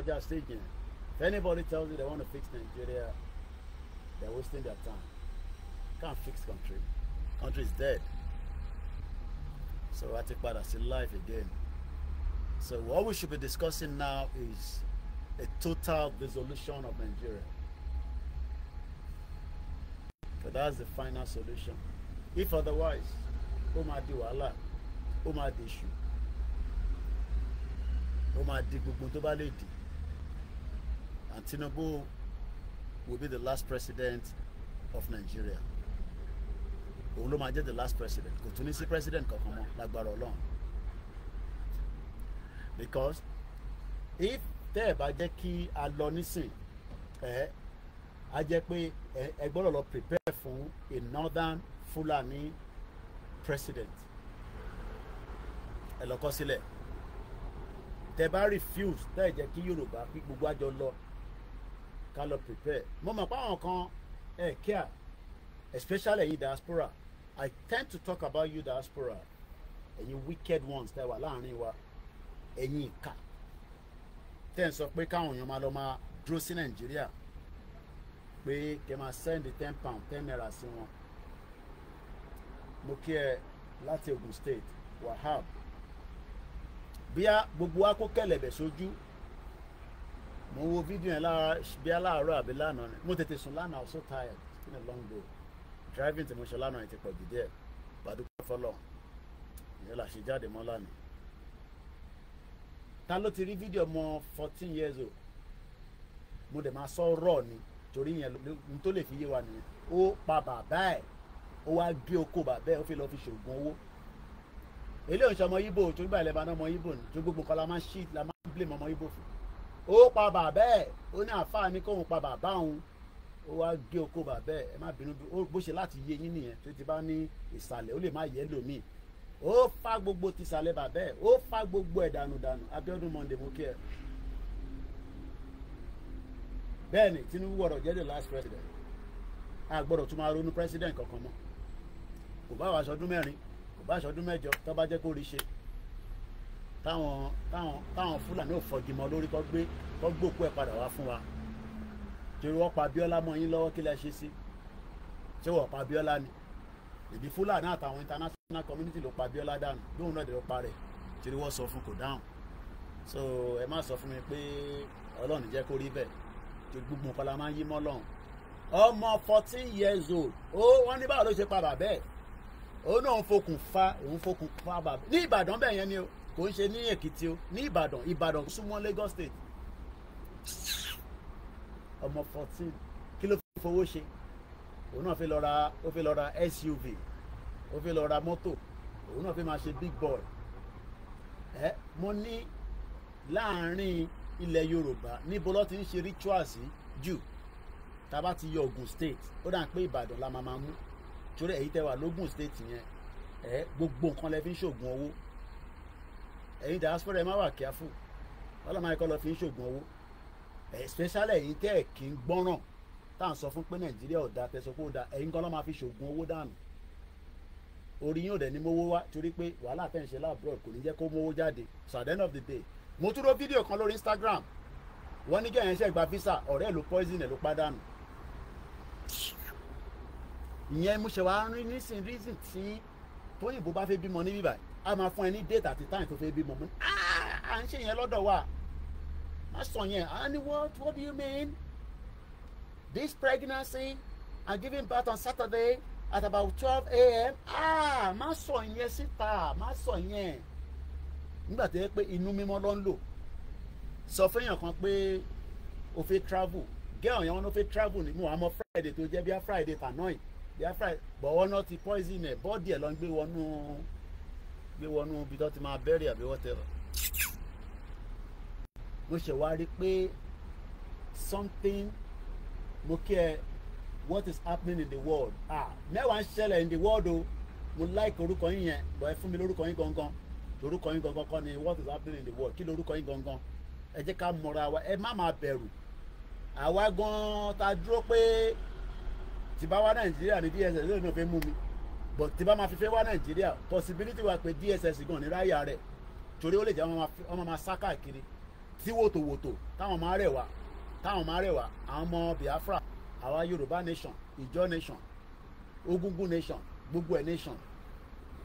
just stage. If anybody tells you they want to fix Nigeria, they're wasting their time. Can't fix country. Country is dead. So I take part as in life again. So what we should be discussing now is a total dissolution of Nigeria. So that's the final solution. If otherwise, Omadi Wala, Omadi issue, Omadi Guguntoba lady, and Tinubu will be the last president of Nigeria. Olomaje the last president. Kò tún ní sí president kankan mọ́ lágbára Ọlọ́run. Because if tẹ́ ẹ̀ bá jẹ́ kí a lọ nísìn a jẹ́ pé ẹ gbọ́dọ̀ lọ prepare fún a northern Fulani president. Ẹ lọ kọ sílẹ̀. Tẹ́ bá refuse tẹ́ ẹ̀ jẹ́ kí Yorùbá kí gbogbo àjọ lọ ká lọ prepare. Mo mọ̀ pé àwọn kan care, especially in diaspora. I tend to talk about you diaspora and you wicked ones tẹ́ wà láàrin wa ẹ̀yin ìkà tẹ́ ń sọ pé káwọn èèyàn máa lọ máa dúró sí Nàìjíríà pé kẹ́ máa send £10 £10 sí wọn. Mo kí ẹ láti Ogun State Wahab bí a gbogbo wa kó kẹ̀lẹ̀bẹ̀ sójú. Mo wo fídíò yẹn bí aláàárọ̀ àbí lánàá ni mo tètè sùn lánàá. I was so tired. It's been a long day. Driving to Moshalano and take a there, but do for long. You know, she jáde mọ́ lánàá. Ta ló ti rí fídíò mọ́ 14 years old. Mo dẹ̀ máa sọ raw ni torí yẹn n tó lè fi yé wa nìyẹn. Ó pa bàbá ẹ̀, ó wá gé oko bàbá ẹ̀, ó fi lọ fi ṣògùn owó. Eléyìí ń ṣe ọmọ Yíbò torí báyìí lẹ́bàá náà ọmọ Yíbò ni torí gbogbo kan la máa ń shit la máa ń blame ọmọ Yíbò fún. Ó pa bàbá ẹ̀, ó ní àfáà ní kóun pa bàbá òun. Ó wá gé oko bàbá ẹ má bínú bó ṣe láti yé yín nìyẹn tó ti bá ní ìsàlẹ̀ ó lè má yẹ lómi. Ó fá gbogbo ti ìsàlẹ̀ bàbá ẹ, ó fá gbogbo ẹ̀ dànù Abíọ́dún Monday mo kí ẹ. Bẹ́ẹ̀ni Tinubu gbọ́dọ̀ jẹ́ the last president. A gbọ́dọ̀ tún máa ronú president kankan mọ́. Kò bá wa aṣọdún mẹ́rin kò bá aṣọdún mẹ́jọ tó bá jẹ́ kó rí ṣe. Táwọn Fúlàní ò fọ̀gìmọ̀ lórí kó gbókú ẹ̀ padà wá fún wa. Torí wọ́n pa Abíọ́lá mọ́ yín lọ́wọ́ kí lẹ ṣe sí? Ṣé wọ́n pa Abíọ́lá ni? Ìbí Fúlàní àtàwọn international community ló pa Abíọ́lá dànù lóhun náà dẹ̀ ló pa rẹ̀ torí wọ́n sọ fún kò dáhùn. So ẹ má sọ fún mi pé Ọlọ́run jẹ́ kó rí bẹ́ẹ̀ tó gbogbo nǹkan la máa ń yí mọ́ lọ́hùn. Ọmọ 14 years old wọ́n ní báwo ló ṣe pa bàbá ẹ̀? Òun náà ń fokùn fa bàbá ní Ìbàdàn bẹ́ẹ̀ yẹn ni o kò ń ṣe ní Èkìtì o ní Ìbàdàn súnmọ́ Lagos State. Ọmọ 14 kí ló fi fowó ṣe? Òun náà fi lọ ra SUV, ó fi lọ ra mọ́tò, òun náà fi máa ṣe big boy. Mo ní láàrin ilẹ̀ Yorùbá níbo ló ti ń ṣe rituals jù tá bá ti yọ Ogun State ó dà pé Ìbàdàn la máa mú torí èyí tẹ́ wà lógún State yẹn gbogbo nǹkan lẹ fi ń ṣògùn owó. Ẹ̀yin diaspora ẹ má wà careful ọlọ́mọ ẹ̀kọ́ lọ fi ń ṣògùn owó. Especially ẹ̀yin tẹ́ ẹ̀ kí ń gbọ́ràn tá à ń sọ fún pé Nàìjíríà ò dáa tẹ̀sán pé ó dáa ẹ̀yin gan ló máa fi ṣògùn owó dànù. Orí yín ò dẹ̀ ní mówó wá torí pé wàhálà tẹ̀ ń ṣe láàbúrò kò ní jẹ́ kó mówó jáde. So at the end of the day mo tún ro fídíò kan lórí Instagram wọ́n ní kẹ́hìn ṣe gba visa ọ̀rẹ́ ló poison ẹ̀ ló pàdánù. Ìyẹn mo ṣe wá rí nísìn reason tí tóyìnbó bá fẹ́ bímọ ní bíbá a máa fún ẹ ní date àti time tó fẹ́ bímọ mọ́ à ń ṣe yẹn lọ́dọ̀ wa. And what do you mean? This pregnancy I'm giving birth on Saturday at about 12 a.m. Má sọ yẹn síta, má sọ yẹn. Nígbà tó yẹ pé inú mímọ́ ló ń lò. Sọ fẹ́yàn kan pé o fẹ́ travel. Girl yẹn wọn fẹ́ travel ní mo àmọ́ Friday tó jẹ́ bíi Friday tànáì. Bíi Friday bọ̀wọ́ náà ti poison ẹ̀ bọ́ọ̀dì ẹ̀ lọ ń gbé wọnú ibi tó ti máa bẹ́rẹ̀ àbí whatever. Mo ṣe wá rí pé something mo kí ẹ what is happening in the world mẹ́wàá ń ṣẹlẹ̀ in the world o mo like orúkọ yín yẹn bọ̀ ẹ fún mi lórúkọ yín gangan lórúkọ yín gangan kọ́ ni what is happening in the world kí lórúkọ yín gangan ẹ jẹ́ ká mọ̀ra wa ẹ má máa bẹ̀rù àwa gan ta dúró pé tí bá wá Nàìjíríà ní DSS lónìí náà fẹ́ mú mi but tí bá máa fi fẹ́ wá Nàìjíríà possibility wà pé DSS gan ní ráyà rẹ̀ torí ó lè jẹ́ ọmọ máa sá káàkiri tí wòtòwòtò táwọn máa rẹwà àwọn ọmọ Biafra, àwa Yorùbá nation, Ìjọ nation, Ògúngún nation, gbogbo ẹ̀ nation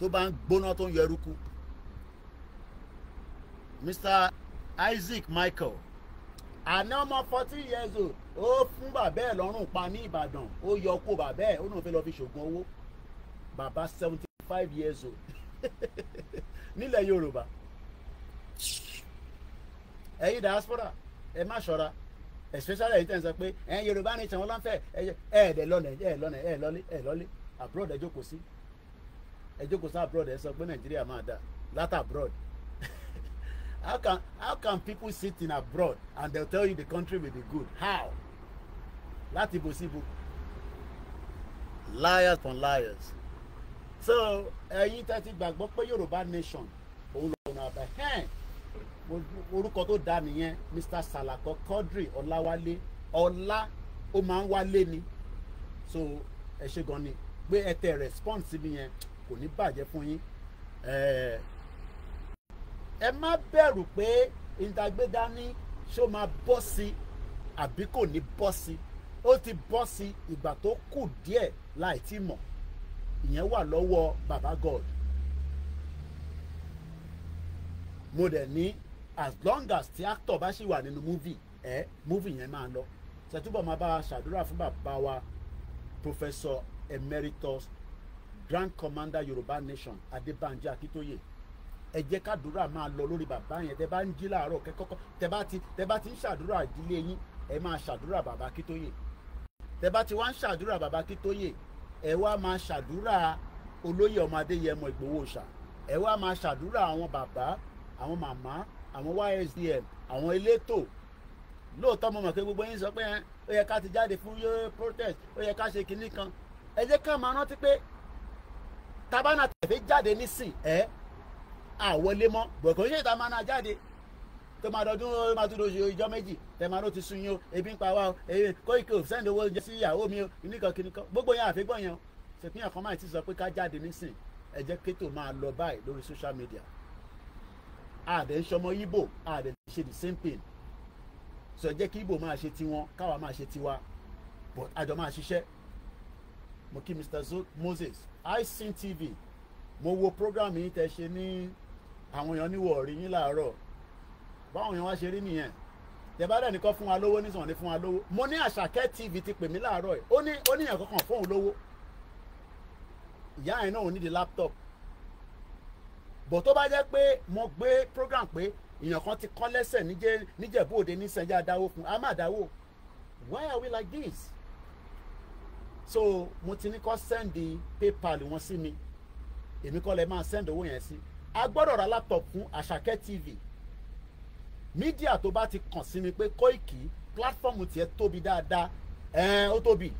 tó bá ń gbóná tó ń yọ eruku. Mr. Isaac Michael, àná ọmọ 40 years old, ó fún bàbá ẹ̀ lọ́rùn pa ní Ìbàdàn, ó yọ kó bàbá ẹ̀, ó náà fẹ́ lọ fi ṣògùn owó. Bàbá 75 years old nílẹ̀ Yorùbá. Ẹ̀yin diaspora ẹ má ṣọ́ra, especially ẹ̀yin tẹ́ ń sọ pé ẹ̀yin Yorùbá ní ìtàn wọn láǹfẹ̀ ẹ̀ẹ́dẹ̀ lọ́lẹ̀ abroad ẹ jókòó sí abroad ẹ sọ pé Nàìjíríà máa dà láti abroad. How can people sit in abroad and they'll tell you the country will be good? How? Láti bò síbo. Liars upon liars. So ẹ̀yin tẹ́ ti gbàgbọ́ pé Yorùbá nation òun lọ́nà àbẹ̀ orúkọ tó dá nìyẹn. Mr. Salako Quadri Ọláwálé, ọlá ó máa ń wálé ni. So ẹ ṣe gan ni pé ẹ tẹ response mi yẹn, kò ní bàjẹ́ fún yín. Ẹ má bẹ̀rù pé ìdàgbéda ní ṣó máa bọ́ sí àbí kò ní bọ́ sí. Ó ti bọ́ sí ìgbà tó kù díẹ̀ láì tí mọ̀. Ìyẹn wà lọ́wọ́ Baba God. Mo dẹ̀ ní as long as tí actor bá ṣì wà nínú movie yẹn máa lọ. Ṣètúbọ̀ máa bá a ṣàdúrà fún bàbá wa Professor Emeritus Grand Commander Yorùbá Nation Adébánjí Akíntóyè. Ẹ jẹ́ kádùúrà máa lọ lórí bàbá yẹn. Tẹ́ bá ń jí láàárọ̀ kẹ́kọ́kọ́ tẹ́ bá ti ń ṣàdúrà ìdílé yín, ẹ máa ṣàdúrà bàbá Akíntóyè. Tẹ́ bá ti wá ń ṣàdúrà bàbá Akíntóyè, ẹ wá máa ṣàdúrà olóyè ọmọ Adéyẹmọ Ìgbòho Òòṣà. Ẹ wá máa ṣàdúrà àwọn bàbá, àwọn màmá, àwọn YSDM, àwọn elétò. Lóòótọ́ mo mọ̀ pé gbogbo yín sọ pé ó yẹ ká ti jáde fún protest, ó yẹ ká ṣe kinní kan. Ẹ jẹ́ ká máa rántí pé tabana tẹ̀fẹ́ jáde nísìn àwọlé mọ́ bọ̀kọ̀ ṣe ìta máa na jáde tó máa dọdún ó máa tún lóṣù ìjọ méjì tẹ máa ló ti sun yín o, ebi ń pa wá o, Koiki ò sẹ́ndì owó oúnjẹ sí ìyàwó mi o, kìnnìkan gbogbo yẹn àfẹ́gbọ́n yẹn o. ṣèpínyàn kan máa ti sọ pé ká jáde nísìn. Ẹ jẹ́ kétò máa lọ báyìí lórí social media. Àdẹ̀ ń ṣọmọ Ìgbò, àdẹ̀ ń ṣe the same thing. So ẹ jẹ́ kí Ìgbò máa ṣe tiwọn, káwa máa ṣe tiwa, but àjọ máa ṣiṣẹ́. Mo kí Mr. Moses iSyn TV, mo wo program yìí tẹ́ ṣe ní àwọn èèyàn níwọ̀ rí yín láàárọ̀. Báwọn èèyàn wá ṣe rí nìyẹn. Tẹ́ bá dẹ̀ nìkan fún wa lówó nísàn ní fún wa lówó. Mo ní Àṣàkẹ́ TV ti pè mí láàárọ̀ ẹ̀. Ó ní èèyàn kankan fóun lówó. Ìyá yẹn náà ò ní di laptop. Bọ̀ tó bá jẹ́ pé mo gbé program pé èèyàn kan ti kọ́ lẹ́sẹ̀ níjẹ̀bú òde ní sẹ́jà dáwó fún, a máa dáwó. Why are we like this? So mo ti ní kó send PayPal wọn sí mi. Èmi kọ́ lẹ máa send owó yẹn sí. A gbọ́dọ̀ ra laptop fún Àṣàkẹ́ TV. Mídíà tó bá ti kàn sí mi pé Koiki platform tiẹ̀ tóbi dáadáa, ó tóbi.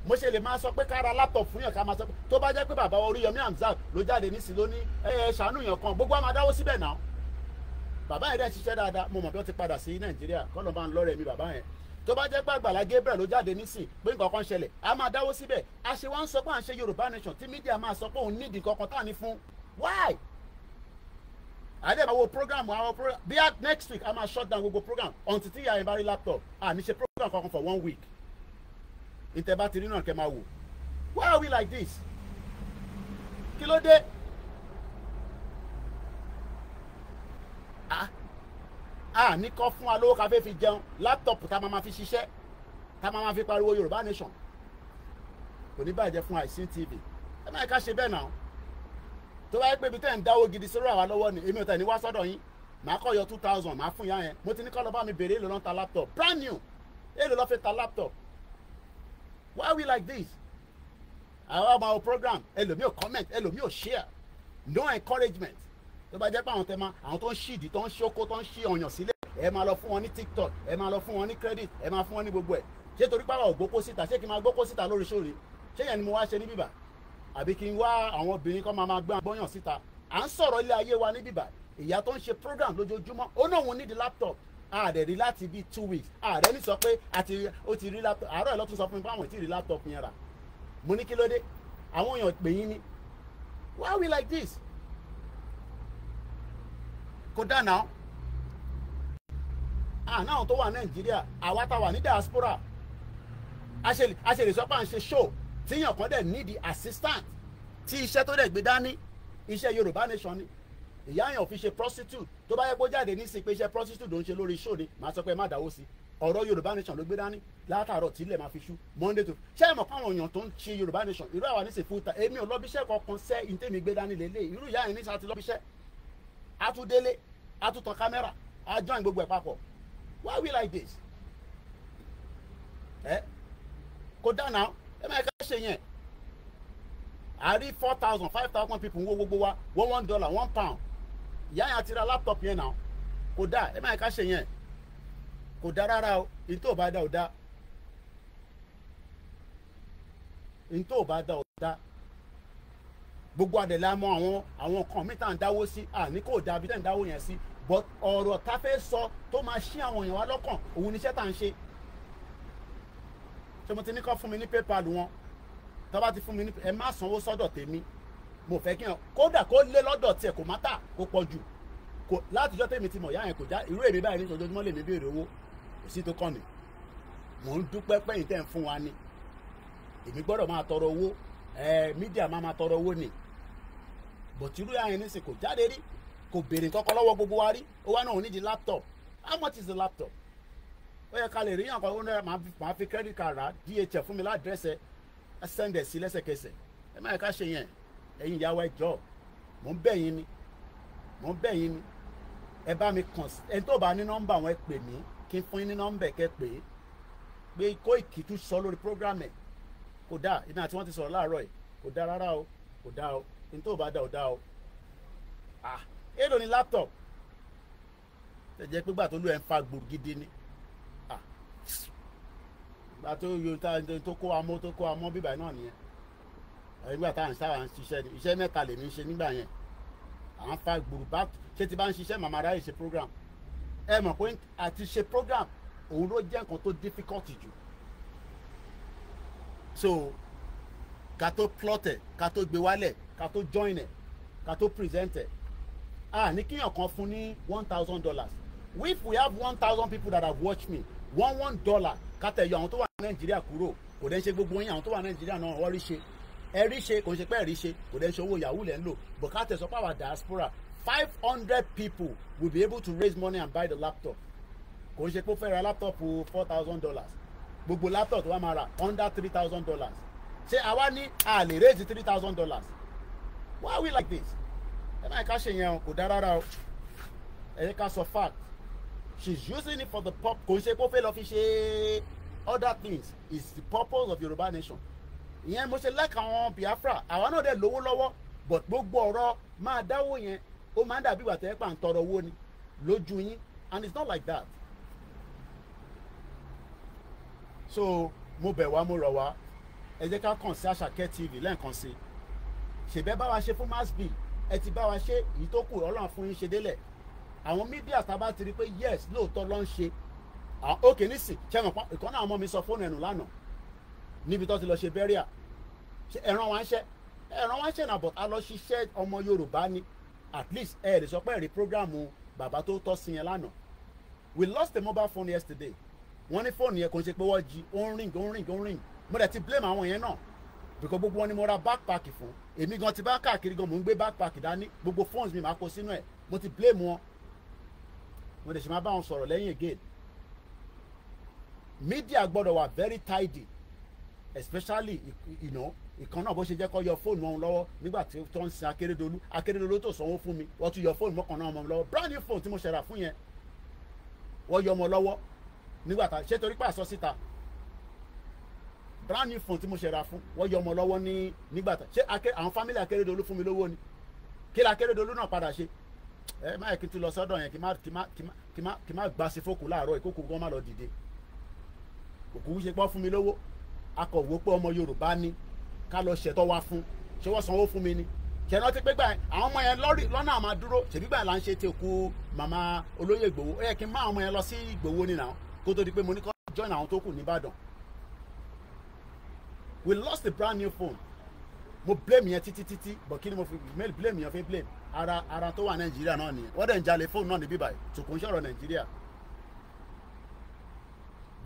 Mo ṣe lè máa sọ pé ká ra laptop fún yàn, ká máa sọ pé tó bá jẹ́ pé bàbá Oríyọmí Hamzat ló jáde nísìn lóní ṣàánú yàn kan, gbogbo àmà dáwó síbẹ̀ náà. Bàbá yẹn dẹ̀ ṣiṣẹ́ dáadáa, mo mọ̀ pé ó ti padà sí Nàìjíríà, kọ́ ló máa ń lọ́rẹ̀ mi bàbá yẹn. Tó bá jẹ́ pé Àgbàlá Gabriel ló jáde nísìn pé nǹkan kan ṣẹlẹ̀, a máa dáwó síbẹ̀. A ṣe wá ń sọ pé à ń ṣe Yorùbá nation tí mídíà máa sọ pé òun nídìí kankan tá à ní fún. Why? Àdé máa wo program bí next week a máa shut down gbogbo program until tí ìyá yẹn bá rí laptop. À ní ṣe program kankan for 1 week. Ìtẹ̀ bá ti rí náà kẹ́ máa wò. Why are we like this? Kí ló dé? Ní kọ́ fún wa lówó ká fẹ́ fi jẹun, laptop tá máa fi ṣiṣẹ́, tá máa fi pariwo Yorùbá nation. Kò ní bàjẹ́ fún iSyn TV. Ẹ máa ká ṣe bẹ́ẹ̀ náà. Tó bá yẹ pé ibi tẹ́ ń dáwó gidi sórí àwa lọ́wọ́ ni, èmi ò tẹ̀ ní wá sọ́dọ̀ yín. Màá kọ́ yọ 2000, màá fún ìyá yẹn. Mo ti ní kọ́ lọ bá mi bèrè èlò ló ń ta laptop. Brand new. Èlò ló fi ta laptop. Why are we like this? Àwọn ọmọ program, ẹlòmíì ò comment, ẹlòmíì ò share. No encouragement. Tó bá jẹ́ pé àwọn tó ń ṣìdí, tó ń ṣókó, tó ń ṣí ọyàn sílẹ̀, ẹ máa lọ fún wọn ní TikTok, ẹ máa lọ fún wọn ní credit, ẹ máa fún wọn ní gbogbo ẹ̀. Ṣé torí pàwọ̀ ògbókó síta, ṣé kí n máa gbókó síta lórí sórí? Ṣé yẹn ni mo wá ṣe ní bíbà? Àbí kí n wá àwọn obìnrin kan máa gbé àgbọ̀yàn síta? À ń sọ̀rọ̀ ilé ayé wa ní bíbà. Ìyá tó ń ṣe program lójoojúmọ́, ó náà wọn ní di laptop. Àdẹ̀ rí láti bí 2 weeks. Àdẹ̀ ní sọ pé ó ti rí laptop. Àárọ̀ ẹ̀ lọ́tún sọ fún mi pé àwọn ò tí ì rí laptop yẹn rà. Mo ní kí ló dé? Àwọn èèyàn pè yín ni. Why are we like this? Kò dáa náà. àná àwọn tó wà Nàìjíríà àwa tá wà ní diaspora a ṣe lè sọ pé à ń ṣe show tíyàn kan dẹ̀ need the assistant tí iṣẹ́ tó dẹ̀ gbé dání iṣẹ́ Yorùbá Nation ni ìyá yẹn ò fi ṣe prostitute tó bá yẹ kó jáde ní sí pé iṣẹ́ prostitute ló ń ṣe lórí show ni màá sọ pé má dáwó sí ọ̀rọ̀ Yorùbá Nation ló gbé dání látàárọ̀ tí ilẹ̀ máa fi ṣú Monday to ṣé ẹ mọ̀ káwọn èèyàn tó ń ṣe Yorùbá Nation irú àwa ní sí fúta èmi ò lọ́bíṣẹ́ kankan sẹ́ ìtẹ́mi gbé dání lélẹ̀ irú ìyá yẹn ní sáà ti lọ́bíṣẹ́ atúndélé atúntàn kámẹ́rà á join gbogbo ẹ̀ papọ̀ why we like this kò dáná ẹ máa ká ṣe yẹn a rí 4,000 5,000 people wo gbogbo wa $1 £1 ìyá yẹn àti ra laptop yẹn náà kò dá ẹ máa ká ṣe yẹn kò dá rárá o ní tó bá dá ò dá ní tó bá dá ò dá gbogbo àdèlà mọ àwọn kan mi tá à ń dáwó sí ní kò dá bí tẹ́ ń dáwó yẹn sí but ọ̀rọ̀ tá fẹ́ sọ tó máa ṣí àwọn èèyàn wa lọ́kàn òun níṣẹ́ tá à ń ṣe ṣé mo ti ní kọ́ fún mi ní PayPal wọn tó bá ti fún mi ní ẹ má sanwó sọ́dọ̀ tèmi mo fẹ́ kí n kódà kó lé lọ́dọ̀ tiẹ̀ kò má tà kó pọ̀ jù kò látijọ́ tèmi ti mọ̀ ìyá yẹn kò já irú èmi báyìí ní ojoojúmọ́ lèmi béèrè owó kò sí tó kàn mí mò ń dúpẹ́ pẹ́yìn tẹ́ ń fún wa ni èmi gbọ́dọ̀ máa tọrọ owó mídíà máa tọrọ owó ni bọ̀tí irú ìyá yẹn ní sìn kò jáde rí kò béèrè kọ́kọ́ lọ́wọ́ gbogbo wa rí ó wá náà ò ní di laptop how much is the laptop ó yẹ ká lè rí yàn kan ó náà máa fi credit card rà DHL fún mi ládírẹ́sẹ̀ ẹ send ẹ̀ sí lẹ́sẹ̀kẹsẹ̀ ẹ má yẹ ká ṣe yẹn ẹ̀yin ìyàwó ẹ jọ̀ọ́ mò ń bẹ̀ yín ni ẹ bá mi kàn ẹni tó bá ní nọ́mbà wọn ẹ pè mí kí n fún yín ní nọ́mbà kẹ́ pé Koiki tún sọ lórí program ẹ̀ kò dáa ibi àti wọ́n ti sọ̀rọ̀ láàárọ̀ ẹ̀ kò dáa rárá o kò dáa o ẹni tó bá dá o dá o èlò ní laptop tẹ̀jẹ́ pé gbà tó lù ẹ̀ ń fa gbòòrò gidi ni gbà tó yọ tó kó amọ́ bíbá náà nìyẹn nígbà tá à ń sábà ń ṣiṣẹ́ ni iṣẹ́ mẹ́ta lèmi ń ṣe nígbà yẹn à ń fa gbòòrò bá ṣé ti bá ń ṣiṣẹ́ màmá ráyè ṣe program ẹ mọ̀ pé àti ṣe program òun ló jẹ́ nǹkan tó difficult jù so ká tó plot ẹ̀ ká tó gbé wálẹ̀ ká tó join ẹ̀ ká tó present ẹ̀ ní kíyàn kan fún ní $1,000 if we have 1,000 people that have watched me $1 kátẹ yọ àwọn tó wà ní Nàìjíríà kúrò kò dẹ́ ń ṣe gbogbo yín àwọn tó wà ní Nàìjíríà náà wọ́n rí ṣe ẹ rí ṣe kò ń ṣe pé ẹ rí ṣe kò dẹ́ ń ṣe owó yahoo lẹ́ ń lò but kátẹ sọ pé our diaspora 500 people will be able to raise money and buy the laptop kò ń ṣe pé ó fẹ́ ra laptop $4,000 gbogbo laptop tó wà máa ra under $3,000 ṣé àwa ní a lè raise $3,000 why are we like this ẹ máa ká ṣe yẹn kò dá rárá o ẹ yẹ ká sọ fact she's using it for the pop kò ń ṣe kó fẹ́ lọ fi ṣe other things is the purpose of Yorùbá Nation ìyẹn mo ṣe lẹ́ka àwọn Biafra àwa náà dẹ̀ lówó lọ́wọ́ but gbogbo ọ̀rọ̀ máa dáwó yẹn ó máa ń dàbí ìgbà tẹ́ pà ń tọrọ owó ni lójú yín and it's not like that so mo bẹ̀ wá mo rọ̀ wá ẹ jẹ́ ká kàn sí Àṣàkẹ́ TV lẹ́ẹ̀kan sí ṣèbẹ́ bá wa ṣe fún mass bill ẹ ti bá wa ṣe èyí tó kù Ọlọ́run fún yín ṣe délẹ̀ àwọn mídíà tá a bá ti rí pé yes lóòótọ́ ló ń ṣe òkè nísìn ṣẹ́wọ̀n pa ìkan náà ọmọ mi sọ fóònù ẹ̀nù lánàá níbi tó ti lọ ṣe bẹ́ríà ẹ̀ràn wa ń ṣe náà but a lọ ṣiṣẹ́ ọmọ Yorùbá ni at least ẹ lè sọ pé ẹ̀rí prógráàmù bàbá tó tọ́ sí yẹn lánàá we lost a mobile phone yesterday wọ́n ní fóònù yẹn kò ń ṣe pé wọ́n jí ó ń ring mo dẹ̀ ti blame àwọn yẹn náà because gbogbo wọn ni mo ra backpack fún èmi gan ti bá káàkiri gan mo ń gbé backpack dání gbogbo phones mi máa kó sínú ẹ̀ mo ti blame wọn mo dẹ̀ ṣe máa bá wọn sọ̀rọ̀ lẹ́yìn again media gbọ́dọ̀ wà very tidy especially ìkan náà bó ṣe jẹ́ kó yọ fóònù wọn lọ́wọ́ nígbà tí tó ń sin Akérédolú tó sanwó fún mi wọ́n tún yọ fóònù mọ́kànnà ọmọ mi lọ́wọ́ brand new phone tí mo ṣẹ̀rà fún yẹn wọ́n yọ ọmọ lọ́wọ́ nígbà tá ṣé torí pàṣọ síta brand new phone tí mo ṣẹ̀rà fún wọ́n yọ ọmọ lọ́wọ́ nígbà tá ṣé àwọn family Akérédolú fún mi lówó ni kí la Akérédolú náà padà ṣe ẹ má yẹ kí n tún lọ sọ́dọ̀ yẹn kí má gbà sí fókù láàárọ̀ ìkókò gan má lọ dìde òkú ṣe pọ́ fún mi lówó akọ̀wé pé ọmọ Yorùbá ni ká lọ ṣẹ̀tọ́ wa fún ṣé wọ́n sanwó fún mi ni ṣẹ̀nà ti pé gbà yẹn àwọn ọmọ yẹn lọ́nà àmà dúró ṣèbí gbà là ń ṣe ti òkú màmá olóyè Ìgbòho ó yẹ kí n má ọmọ yẹn lọ sí Ìgbòho nìyà kó tó di pé mo ní kọ́ join àwọn tó kù nìbàdàn we lost a brand new phone mo blame yẹn títí but kí ni mo fi blame yẹn fi blame ara tó wà Nàìjíríà náà nìyẹn wọ́n dẹ̀ ń jalè fóònù náà níbí báyìí tòkùn ṣọ̀rọ̀ Nàìjíríà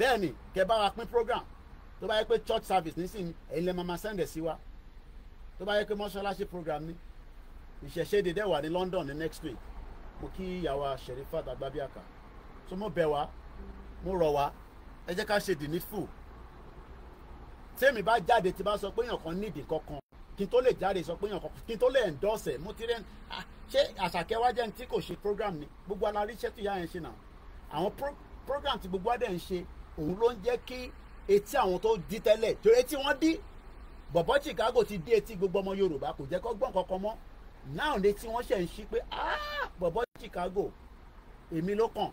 bẹ́ẹ̀ ni kẹ́ bá wa pín program tó bá yẹ pé church service nísìnyí ẹ̀yin lè máa send ẹ̀ sí wa tó bá yẹ pé mọ́ṣáláṣí program ní ìṣẹ̀ṣe dédé wà ní London ní next week mo kí ìyàwó Sherifat Agbabiaka so mo bẹ̀ wá mo rọ̀ wá ẹ jẹ́ ká ṣe the needful tèmi bá jáde tí bá sọ pé èèyàn kan nídìí kankan kí n tó lè jáde sọ pé èèyàn kan kí n tó lè endorse mo ti rẹ́ ṣé Àṣàkẹ́ wá jẹ́ ní tí kò ṣe program ni gbogbo aláríṣẹ́ tó yá yẹn ṣe náà àwọn program tí gbogbo adé ń ṣe òun ló ń jẹ́ kí etí àwọn tó di tẹ́lẹ̀ tó etí wọ́n dí bọ̀bọ̀ Chicago ti dé etí gbogbo ọmọ Yorùbá kò jẹ́ kó gbọ́n kankan mọ́ náà létí wọ́n ṣe ń ṣí pé bọ̀bọ̀ Chicago èmi ló kàn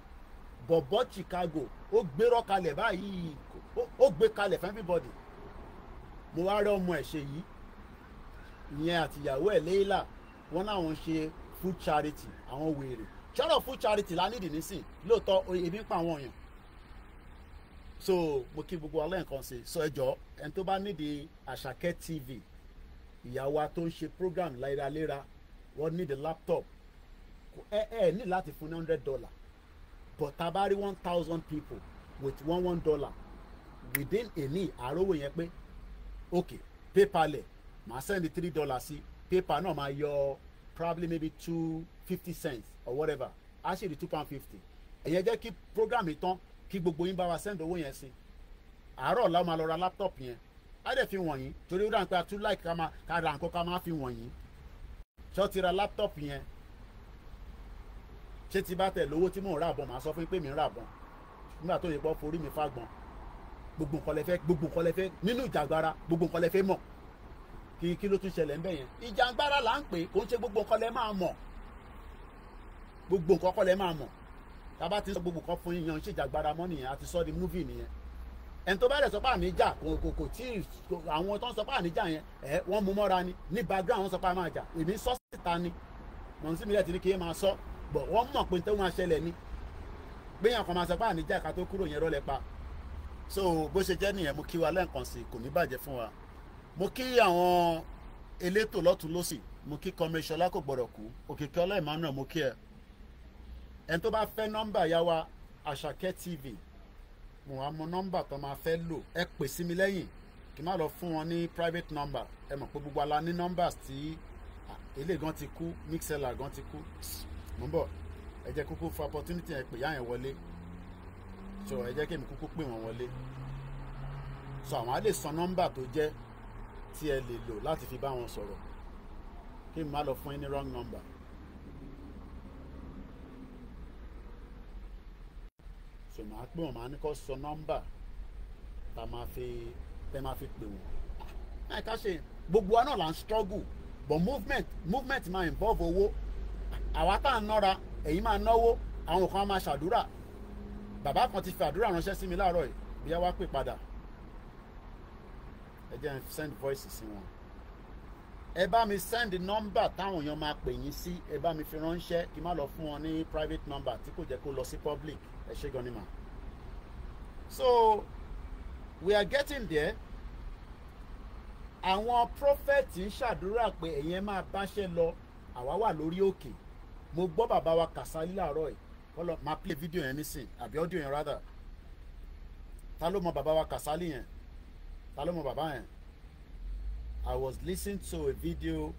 bọ̀bọ̀ Chicago ó gbérọ́ kalẹ̀ báyìí ó gbé kalẹ̀ fún everybody mo wá rí ọmọ ẹ̀ ṣe yìí ìyẹn àtìyàwó ẹ̀ Leila wọn náà ṣe food charity àwọn wèrè ṣọ́rọ̀ food charity lánìdí nísìn lóòótọ́ ebi ń pa àwọn èèyàn so mo kí gbogbo alẹ́ nǹkan ṣe sọ ẹjọ́ ẹni tó bá nídìí Àṣàkẹ́ TV ìyàwó tó ń ṣe program léraléra wọ́n ní the laptop ẹ ní láti fún ní $100 but tá a bá rí 1,000 people with $1 within a ní àrówó yẹn pé ok PayPal ẹ̀ màá send $3 sí PayPal náà máa yọ probably maybe 2.50 cents or whatever á ṣe di £2.50 ẹ̀yẹn jẹ́ kí program yìí tán kí gbogbo yín bá wa send owó yẹn sí àárọ̀ ọ̀la máa lọ ra laptop yẹn á dẹ̀ fi wọ̀nyí torí ó dáhùn pé a tún láì ká ra nǹkan ká máa fi wọ̀nyí ṣọ́ ti ra laptop yẹn ṣé ti bá tẹ̀ lówó tí mò ń rà bọ̀ màá sọ fún yín pé mi ń rà bọ̀ nígbà tó yẹ pọ̀ forí mi fágbọ̀n gbogbo nǹkan lẹ fẹ́ nínú ìjàgbara gbogbo nǹkan lẹ fẹ́ mọ̀ kí ló tún ṣẹlẹ̀ ń bẹ̀ yẹn ìjàgbara là ń pè kò ń ṣe gbogbo nǹkan lẹ máa mọ̀ gbogbo nǹkan kọ́ lẹ máa mọ̀ tábà ti sọ gbogbo nǹkan fún yín yan ṣe ìjàgbara mọ́ nìyẹn àti sọ di múvì nìyẹn ẹni tó bá rẹ̀ sọ pé àníjà kò tí àwọn tó ń sọ pé àníjà yẹn wọ́n mú mọ́ra ni ní background wọ́n sọ pé a máa jà èmi sọ síta ni mọ̀ sí mi rẹ̀ ti ní kí n máa sọ bọ̀ wọ́n mọ̀ pé tó máa ṣẹlẹ̀ ni gbéyàn kan máa sọ pé àníjà ká tó kúrò yẹn rọ́lẹ̀ pa so bó ṣe jẹ́ nìyẹn mo kí wa lẹ́ǹkan sí kò ní bàjẹ́ fún wa mo kí àwọn elétò lọ́tún lọ́sì mo kí kọmíṣọlá kò gbọ́dọ̀ kú òkìkí ọlá Emmanuel mo kí ẹ ẹni tó bá fẹ́ nọ́mbà yá wa Àṣàkẹ́ TV mo wá mọ nọ́mbà tó máa fẹ́ lò ẹ pè sí mi lẹ́yìn kí n má lọ fún wọn ní private number ẹ mọ̀ pé gbogbo ala ní numbers tí ilé gan ti kú mixella gan ti kú mo ń bọ̀ ẹ jẹ́ kúkú fún opportunity ẹ pè yá yẹn wọlé so ẹ jẹ́ kí èmi kúkú pè wọ́n wọlé so àwọn á lè san nọ́mbà tó jẹ́ tí ẹ lè lò láti fi bá wọn sọ̀rọ̀ kí n má lọ fún yín ní wrong number. so màá pè wọ́n màá ní kó sọ nọ́mbà tá máa fi pè wọ́n. náà ká ṣe gbogbo wa náà là ń struggle but movement máa involve owó àwa tá à ń nọ́ra èyí máa náwó àwọn kan máa ṣàdúrà bàbá kan ti fi àdúrà ránṣẹ́ sí mi láàárọ̀ yìí bí ẹ wá pè padà ẹ jẹ́ send voice sí wọn ẹ bá mi send number táwọn èèyàn máa pè yín sí ẹ bá mi fi ránṣẹ́ kí n má lọ fún wọn ní private number tí kò jẹ́ kó lọ sí public ẹ ṣé gan ni mà. so we are getting there àwọn prophet ń ṣàdúrà pé ẹ̀yin máa báṣẹ́ lọ àwa wà lórí òkè mo gbọ́ bàbá wa Kàsálí láàárọ̀ yìí kọ́lọ́ máa play video yẹn nísìn àbí audio yẹn rather ta ló mọ bàbá wa Kàsálí yẹn ta ló mọ bàbá yẹn I was listening to a video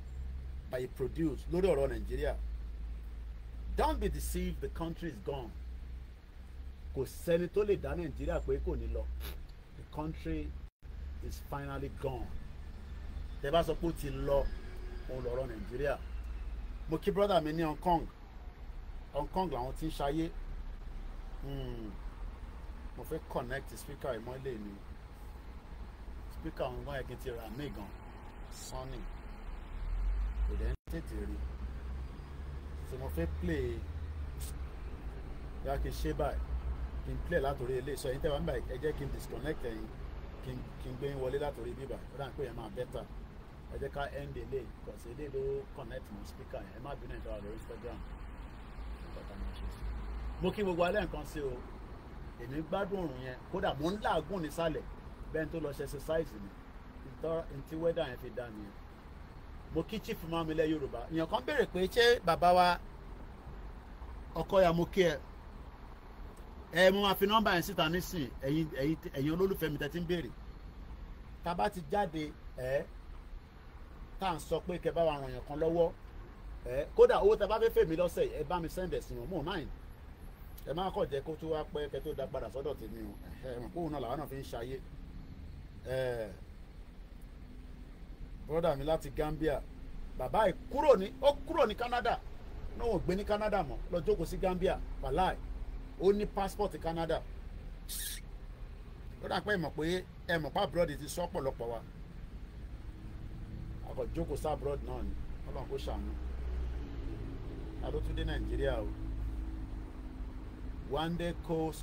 by a producer lórí ọ̀rọ̀ Nàìjíríà don't be deceived the country is gone kò sẹ́ni tó lè dá Nàìjíríà pé kò ní lọ the country is finally gone tẹ́ bá sọ pé ó ti lọ òun lọ̀rọ̀ Nàìjíríà mo kí brother mi ní Hong Kong làwọn tí ń ṣayé mo fẹ́ connect speaker ìmọ̀lẹ́ mi speaker àwọn ọmọ yẹn kí n ti rà mí gan sunny kò dẹ̀ ń tètè rí so mo fẹ́ play yá kí n ṣe báyìí kí n play látòrí ilé sọ yín tẹ́wàá ń báyìí ẹ jẹ́ kí n disconnect ẹ̀yìn kí n gbé yín wọlé látòrí bíbà ó dáhùn pé yẹn máa better ẹ jẹ́ ká end ilé because ilé ló connect mọ́ speaker yẹn ẹ má bínú ìtọ́wà lórí Instagram mo kí gbogbo alẹ́ nǹkan sí o èmi gbádùn òrùn yẹn kódà mo ń làágùn nísàlẹ̀ bẹ́ẹ̀ tó lọ ṣe exercise ni ntí weather yẹn fi dá nìyẹn mo kí chief mami ilẹ̀ Yorùbá èèyàn kan béèrè pé ṣé bàbá wa Ọkọya mo kí ẹ mo máa fi nọ́mbà yẹn síta nísìn ẹ̀yin olólùfẹ́ mi tẹ́ ti ń béèrè tá a bá ti jáde tá à ń sọ pé kẹ́ bá wa ràn yàn kan lọ́wọ́ kódà owó tẹ́ bá fẹ́ fèmí lọ́sẹ̀ ẹ bá mi sẹ́ndẹ̀ sí wọn mọ̀ máìn ẹ má kọ̀ jẹ́ kó tó wá pẹ́ kẹ́ tó dá padà sọ́dọ̀ tèmi o mọ̀ kóhun náà làwọn náà fi ń ṣayé brọ́dà mi láti Gambia bàbá ẹ̀ kúrò ní Canada náà ò gbé ní Canada mọ́ lọ jókòó sí Gambia wàláì ó ní passport Canada lọ́dà pé ẹ mọ̀ pa abroad ti sọ ọ̀pọ̀lọpọ̀ wa akọ̀ jókòó sí abroad náà ni Ọlọ́run kó ṣàánú adótúndé Nàìjíríà o one day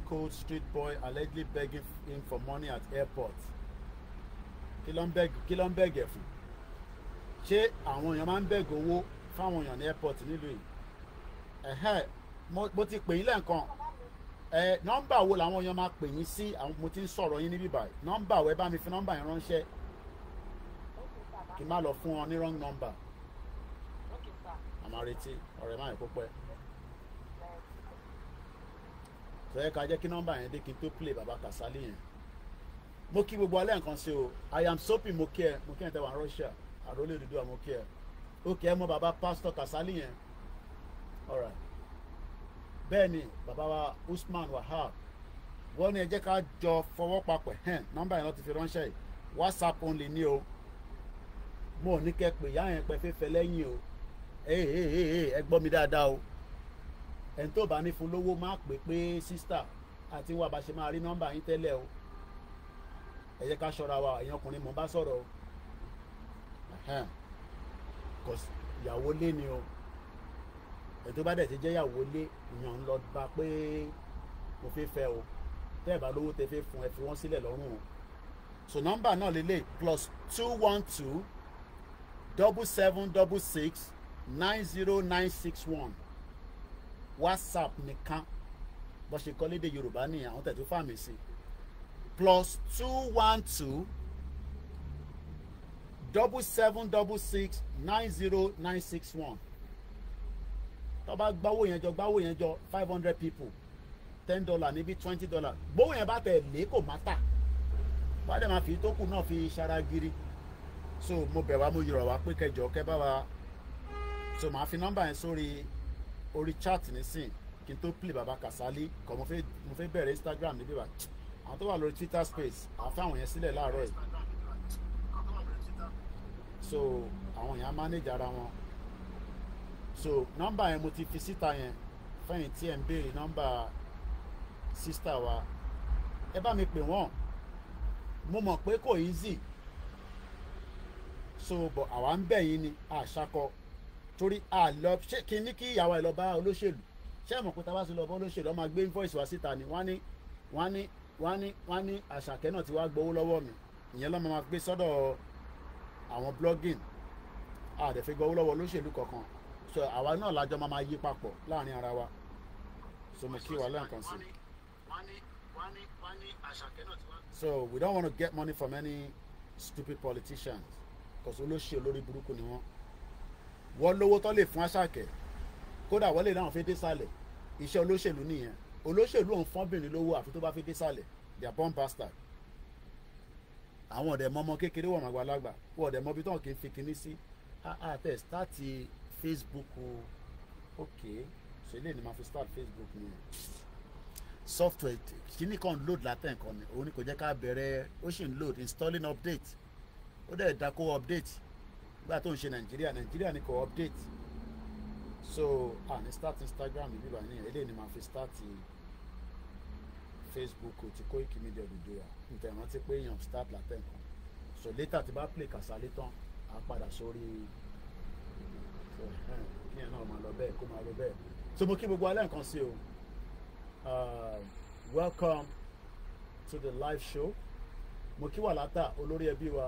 cold street boy allegedly begging him for money at airport kí ló ń beg ẹ̀ fún ṣé àwọn èèyàn máa ń beg owó fáwọn èèyàn ní airport nílùú yìí mo ti pè yín lẹ́ẹ̀kan nọ́mbà wo làwọn èèyàn máa pè yín sí mo ti ń sọ̀rọ̀ yín níbí báyìí nọ́mbà wo ẹ bá mi fi nọ́mbà yẹn ránṣẹ́ kí n má lọ fún ọ ní wrong number àmọ́ retí ọ̀rẹ́ máa yẹ kó pẹ́ sọ̀rọ̀ ká jẹ́ kí nọ́mbà yẹn dé kí n tó play baba Kasali yẹn mo kí gbogbo alẹ́ nǹkan sí o I am soapy mo kí ẹ tẹ́ wà Russia àrólé dúdú àmọ́ kí ẹ ó kẹ́ ẹ mọ baba Pastor Kasali yẹn alright bẹ́ẹ̀ ni bàbá wa Usman Wahab wọ́n ní ẹ jẹ́ ká jọ fọwọ́ papọ̀ nọ́mbà yẹn lọ́ ti fi ránṣẹ́ yìí WhatsApp only ní o mo ò ní kẹ́ pé ìyá yẹn pẹ́ fẹ́fẹ́ lẹ́yìn o ẹ gbọ́ mi dáadáa o ẹni tó bá ní fún lówó má pè pé sísítà àti wà bá ṣe máa rí nọ́mbà yín tẹ́lẹ̀ o ẹ jẹ́ ká ṣọ́ra wa èèyàn ọkùnrin mò ń bá sọ̀rọ̀ o ìyàwó lé ni o ètò bá dẹ̀ ti jẹ́ ìyàwó lé èèyàn ń lọ bá pé mo fi fẹ́ o tẹ́ ẹ̀ bá lówó tẹ́ fẹ́ fún ẹ fi wọ́n sílẹ̀ lọ́rùn o so nọ́mbà náà lélẹ̀ +212 7766 90961 WhatsApp nìkan bó ṣe kọ́ lédè Yorùbá nìyẹn àwọn tẹ̀ tó fàmì sí +212 7766 90961 tó bá gbáwó yẹn jọ 500 people $10 níbi $20 gbówó yẹn bá tẹ̀ lé kò má tà wọ́n á dẹ̀ máa fi tó kù náà fi ṣara gírí so mo bẹ̀ wá mo yọ̀rọ̀ wá pé kẹjọ kẹ bá wa so màá fi nọ́mbà yẹn sórí chat nísìn kí n tó play baba Kasali kọ́ mo fẹ́ bẹ̀rẹ̀ Instagram níbí wa àwọn tó wà lórí Twitter space àfẹ́ àwọn yẹn sílẹ̀ láàárọ̀ yìí so àwọn yẹn á manage ara wọn so nọ́mbà yẹn mo ti fi síta yẹn fẹ́yìn tí ẹ̀ ń béèrè nọ́mbà sísítà wa ẹ bá mi pè wọ́n mo mọ̀ pé kò easy so bọ̀ àwa ń bẹ̀ yín ni àṣàkọ torí àlọ ṣé kí ní kí ìyàwó ẹ lọ bá olóṣèlú ṣé mọ̀ pé tá a bá sì lọ bá olóṣèlú ọmọ gbé invoice wá síta ni wọ́n ní àṣàkẹ́ náà ti wá gbowó lọ́wọ́ mi ìyẹn lọ́mọ máa gbé sọ́dọ̀ àwọn blogging àdẹ̀fẹ́ gbowó lọ́wọ́ olóṣèlú kankan so àwa náà lájọ máa yí papọ̀ láàrin ara wa so mo kí wa lẹ́ẹ̀kan sí so we don't want to get money from any stupid politicians because olóṣèlú lórí burúkú ni wọ́n lówó tó lè fún Àṣàkẹ́ kódà wọ́n lè náà fi dé sálẹ̀ iṣẹ́ olóṣèlú nìyẹn olóṣèlú òun fọ́nbìnrin lówó àfi tó bá fi dé sálẹ̀ they are born bastard àwọn ọ̀dẹ̀ mọ́mọ́ kékeré wọ̀n àgbàlagbà wọ́n ọ̀dẹ̀ mọ́bí tó kì í fi kinní sí àtẹ̀ stáàtì Facebook ok ṣe lè ní máa fi start Facebook ni software kíní kan load látẹ̀ nǹkan ni òun ni kò jẹ́ ká bẹ̀rẹ̀ ó sì ń load installing update ó dẹ̀ dá kó update nígbà tó ń ṣe Nàìjíríà ni kò update so ní start Instagram níbí báyìí ní eléyìí ni máa fi start Facebook ti Koikimedia Odùduwà níta ìrántí pé èèyàn start látẹ̀ nǹkan so later ti bá play Kasali tán á padà sórí so kí ẹ̀ náà máa lọ bẹ́ẹ̀ kó máa lọ bẹ́ẹ̀ so mo kí gbogbo alẹ́ nǹkan sí o welcome to the live show mo kí Wàlátà olórí ẹbí wa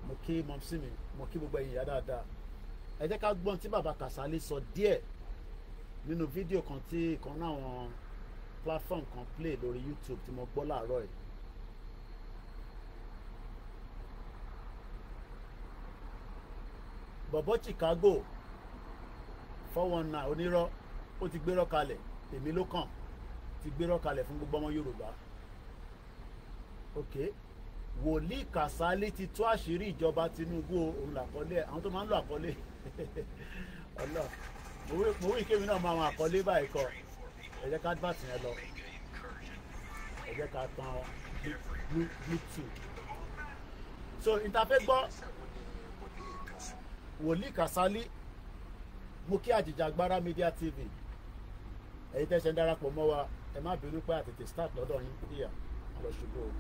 mo kí mọ̀mísí mi mo kí gbogbo ẹ̀yin ìyá dáadáa ẹ jẹ́ ká gbọ́n tí bàbá Kasali sọ díẹ̀ nínú fídíò kan tí ìkan náà àwọn platform kan play lórí YouTube tí mo gbọ́ láàárọ̀ yìí. bọ̀bọ̀ Chicago 419 onírọ́ ó ti gbérọ́ kalẹ̀ èmi ló kàn ti gbérọ́ kalẹ̀ fún gbogbo ọmọ Yorùbá. ok wòlíì Kàsálí ti tú àṣírí ìjọba Tinubu òun làkọlé àwọn tó máa ń lo àkọlé ọlọ mo wí kémi náà máa wọn àkọlé báyìí kọ ẹ jẹ́ ká advert yẹn lọ ẹ jẹ́ ká tan bluetooth so ìtafẹ́ gbọ́ wòlíì Kàsálí mo kí Àjìjàgbara Media TV ẹ̀yin tẹ́ ṣe ń darapọ̀ mọ́ wa ẹ má bínú pé àtètè start lọ́dọ̀ yín díà lọ ṣubú o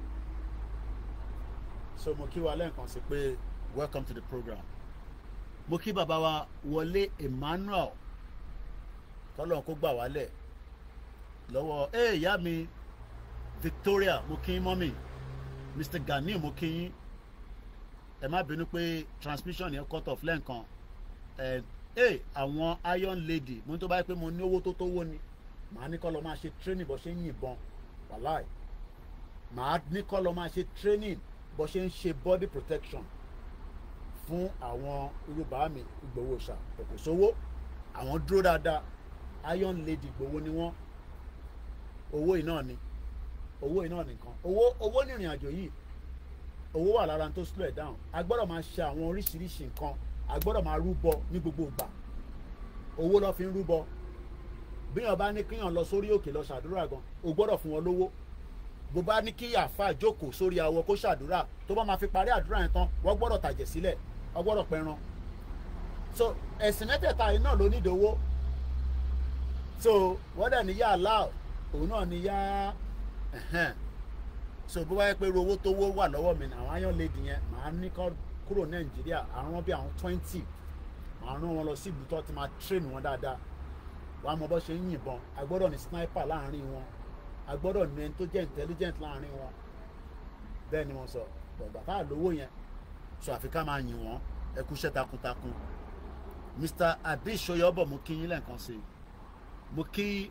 so mo kí wa lẹ́ẹ̀kan sí pé welcome to the program. Mo kí bàbá wa Wọlé Emmanuel kọ́lọ́n kó gbà wálẹ̀ lọ́wọ́ ìyá mi Victoria mo kí yín mọ́mì Mr. Gani mo kí yín ẹ má bínú pé transmission yẹn cut off lẹ́ẹ̀kan àwọn iron lady mo ní tó bá yẹ pé mo ní owó tó tówó ni màá ní kọ́ lọ máa ṣe training bó ṣe ń yìnbọn wàláì màá ní kọ́ lọ máa ṣe training bó ṣe ń ṣe body protection fún àwọn Yorùbá mi Ìgbòho ṣá kò sówó àwọn dúró dáadáa iron lady Ìgbòho ni wọ́n owó iná ni owó iná nìkan owó ní ìrìn àjò yìí owó wà lára tó slow it down a gbọ́dọ̀ máa ṣe àwọn oríṣiríṣi nǹkan a gbọ́dọ̀ máa rúbọ ní gbogbo ìgbà owó ló fi ń rúbọ bíyàn bá ní kíyàn lọ sórí òkè lọ ṣàdúrà gan o gbọ́dọ̀ fún wọn lówó bó bá ní kí àáfà jókòó sórí awọ kó ṣàdúrà tó bá máa fi parí àdúrà yẹn tán wọ́n gbọ́dọ̀ tàjẹ̀ sílẹ̀ wọ́n gbọ́dọ̀ pẹran so ẹ̀sìn mẹ́tẹ̀ẹ̀ta yìí náà ló ní ìdówó so wọ́n dẹ̀ ní yá aláà òun náà ní yá so bó bá yẹ pé owó tó wó wà lọ́wọ́ mi àwọn iron lady yẹn màá ní kọ́ kúrò Nàìjíríà àwọn bí àwọn 20 màá rán wọn lọ sí ìlú tó ti máa train wọn dáadáa wàá mọ bó ṣe ń yìnbọn a gbọ́dọ̀ ní sniper láàrin wọn a gbọ́dọ̀ ní ẹni tó jẹ́ intelligent láàrin wọn bẹ́ẹ̀ ni wọ́n sọ bọ̀gbà tá a lówó yẹn so àfi ká máa yìn wọ́n ẹ kú iṣẹ́ takuntakun Mr. Adesoyobo mo kí yín lẹ́ẹ̀kan sí i mo kí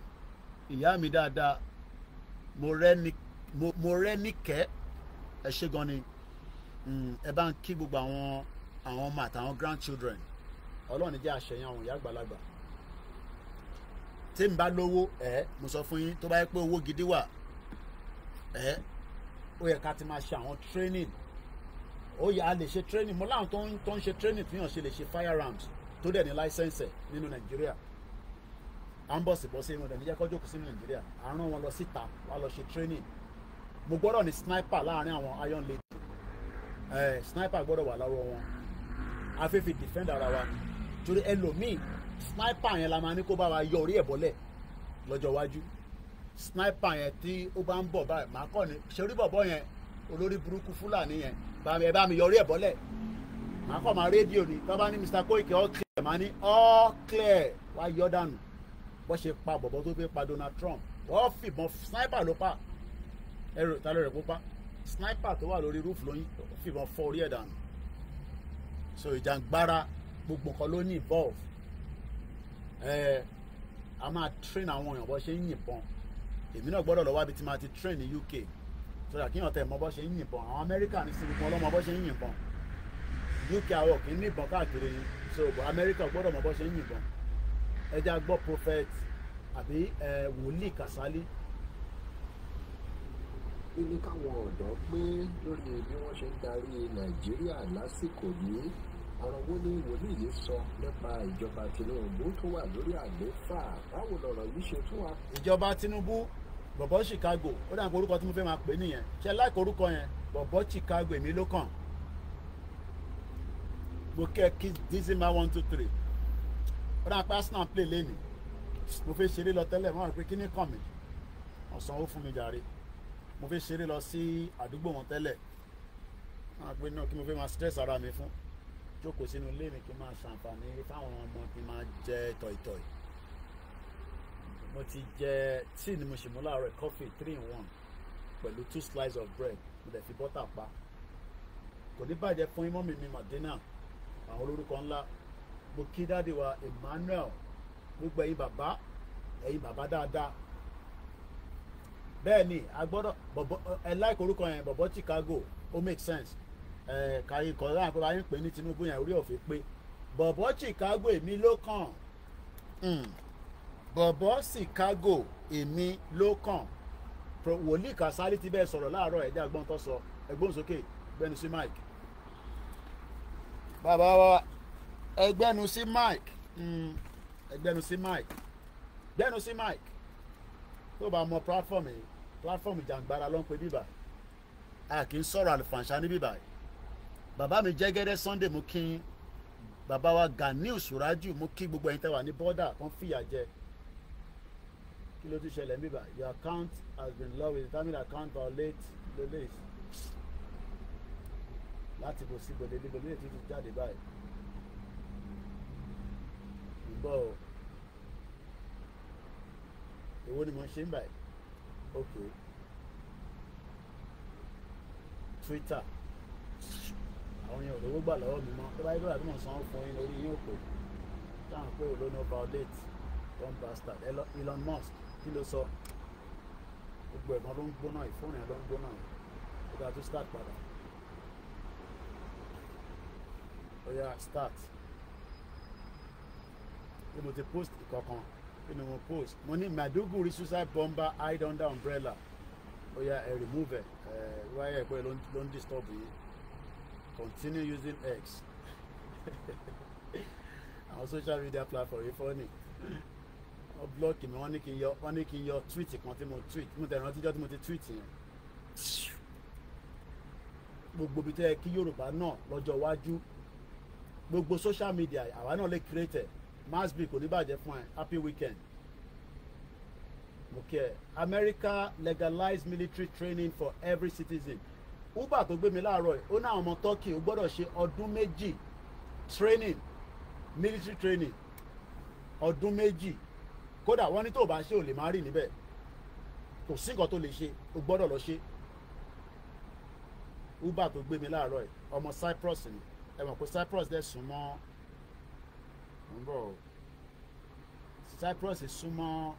ìyá mi dáadáa mo rẹ́ níkẹ́ ẹ ṣé gan ni ẹ bá ń kí gbogbo àwọn ọmọ àtàwọn grandchildren Ọlọ́run jẹ́ àṣẹyàn àwọn ìyá àgbàlagbà tí n bá lówó mo sọ fún yín tó bá yẹ pé owó gidi wà ó yẹ ká ti máa ṣe àwọn training ó yẹ a lè ṣe training mo láwọn tó ń ṣe training tí yàn ṣe lè ṣe firearms tó dẹ̀ ní license nínú Nàìjíríà à ń bọ̀ sí bọ́ sí inú rẹ̀ níjẹ́ kọ́jọ́ kù sí Nàìjíríà à ń rán wọn lọ síta wá lọ ṣe training mo gbọ́dọ̀ ní sniper láàrin àwọn iron lady sniper gbọ́dọ̀ wà lọ́wọ́ wọn a fẹ́ fi defend ara wa torí ẹlòmíì sniper yẹn la máa ní kó bá wa yọ orí ẹ̀ bọ́lẹ̀ lọ́jọ́ iwájú sniper yẹn tí ó bá ń bọ̀ báyìí màá kọ́ ni ṣe orí bọ̀bọ̀ yẹn olórí burúkú Fúlàní yẹn ẹ bá mi yọ orí ẹ̀ bọ́lẹ̀ màá kọ́ máa rédíò ni tó bá ní Mr. Koiki all clear màá ní all clear wá yọ dànù bó ṣe pa bọ̀bọ̀ tó fi pa Donald Trump wọ́n fìbọn sniper ló pa ẹrù ta ló rẹ̀ kó pa sniper tó wà lórí roof lóyún fìbọn fọ́ orí ẹ̀ dànù so ìjàngbara gbogbo kan ló ní involve a máa train àwọn èèyàn bó ṣe ń yìnbọn èmi náà gbọ́dọ̀ lọ wábi tí máa ti train ní UK so that kíyàn tẹ̀ mọ́ bó ṣe ń yìnbọn àwọn Amẹ́ríkà ní sinmi kan lọ́mọ bó ṣe ń yìnbọn UK àwọn kì í ní ìbọn káàkiri yín so Amẹ́ríkà gbọ́dọ̀ mọ́ bó ṣe ń yìnbọn ẹja gbọ́ prophet àbí wòlíì Kàsálí. kí ni káwọn ọ̀dọ́ pé lórí bí wọ́n ṣe ń darí Nàìjíríà lásìkò yìí ọ̀rọ̀ wo ni wòlíì yìí sọ nípa ìjọba Tinubu tó wà lórí àlééfà báwo lọ̀rọ̀ yìí ṣe tún wà. ìjọba Tinubu bọ̀bọ̀ Chicago ó dàgbà orúkọ tí mo fẹ́ máa pè nìyẹn ṣe láìkó orúkọ yẹn bọ̀bọ̀ Chicago èmi ló kàn mo kẹ́ kí dizima 1 2 3 ó dàgbà Arsenal play lẹ́nu mo fẹ́ ṣeré lọ tẹ́lẹ̀ wọ́n rò pé kí ní kàn mí wọ́n sanwó fún mi jàre mo fẹ́ ṣeré lọ sí àdúgbò wọn tẹ́lẹ̀ wọ́n rò pé náà kí mo fẹ́ máa stress ara mi fún jókòó sínú ilé mi kí n máa ṣàǹfààní fáwọn ọmọ kí n máa jẹ tọ̀ìtọ̀ì mo ti jẹ tíì ni mo ṣì mú láàárọ̀ coffee 3 in 1 pẹ̀lú 2 slices of bread mo dẹ̀ fi bọ́tà pa kò ní bàjẹ́ fún imọ́ mi Madina àwọn olórúkọ ńlá mo kí dáàdi wa Emmanuel gbogbo ẹ̀yin bàbá dáadáa bẹ́ẹ̀ ni a gbọ́dọ̀ ẹ láìkó orúkọ yẹn bọ̀bọ̀ Chicago ó make sense kàyí kọ̀ láàpẹ bá yín pè ní Tinubu yẹn orí òfin pé bọ̀bọ̀ Chicago èmi ló kàn bọ̀bọ̀ Chicago èmi ló kàn wòlíì Kàsálí ti bẹ́ẹ̀ sọ̀rọ̀ láàárọ̀ ẹ̀dá gbọ́n tó sọ ẹgbọ́n sókè gbẹ́nu sí mic bàbá wa ẹgbẹ́nu sí mic ẹgbẹ́nu sí mic gbẹ́nu sí mic tó bá mọ platform yìí platform jàǹgbára ló ń pe bíbà a kì í sọ̀rọ̀ àlùfàǹṣà ní bíbà yìí bàbá mi Jẹ́gẹ́dẹ́ Sunday mú kí bàbá wa Ganiu Suraju mú kí gbogbo ẹ̀yin tẹ́ wà ní bọ́dà kan fìyà jẹ kí ló tún ṣẹlẹ̀ ń bíbà your account has been locked with determined account violate the list láti bò sí gbòdè níbo nílé títí jáde báyìí ìgbọ́ o èwo ni mo ń ṣe ń báyìí ok Twitter àwọn yẹn ò lówó gbà lọ́wọ́ mi mọ́ tó bá yẹ bá àdúmọ̀ sanwó fún yín lórí yín òpè táwọn pé olóńgbò violate one bastard Elon Musk kí ló sọ gbogbo ẹ̀gbọ́n ló ń gbóná ìfóònù ẹ̀ ló ń gbóná ó dáa tó start padà ó yá start bí mo ti post ìkọ̀kan kí ni mo post mo ní Maiduguri suicide bomber hide under umbrella ó yá ẹ remove ẹ wáyé ẹ pé ló ń disturb yìí continue using X àwọn social media platform yìí fọ́ ni wọ́n blọ́ọ̀kì mi wọ́n ní kí n yọ tweet kan tí mo tweet mo tẹ̀ rántí jọ́ tí mo ti tweet yẹn gbogbo ibi tẹ́ ẹ kí Yorùbá náà lọ́jọ́ iwájú gbogbo social media àwa náà lè create mass bill kò ní bàjẹ́ fún ẹ happy weekend mo kí ẹ America legalized military training for every citizen uber tó gbé mi láàárọ̀ ẹ̀ ó ní àwọn ọmọ Turkey ó gbọ́dọ̀ ṣe ọdún méjì training military training ọdún méjì kódà wọ́n ní tó bá ṣe ò lè má rì níbẹ̀ kò sí nǹkan tó lè ṣe ó gbọ́dọ̀ lọ ṣe uber tó gbé mi láàárọ̀ ẹ̀ ọmọ Cyprus ni ẹ mọ̀ pé Cyprus dẹ̀ súnmọ́ ń bọ̀ Cyprus súnmọ́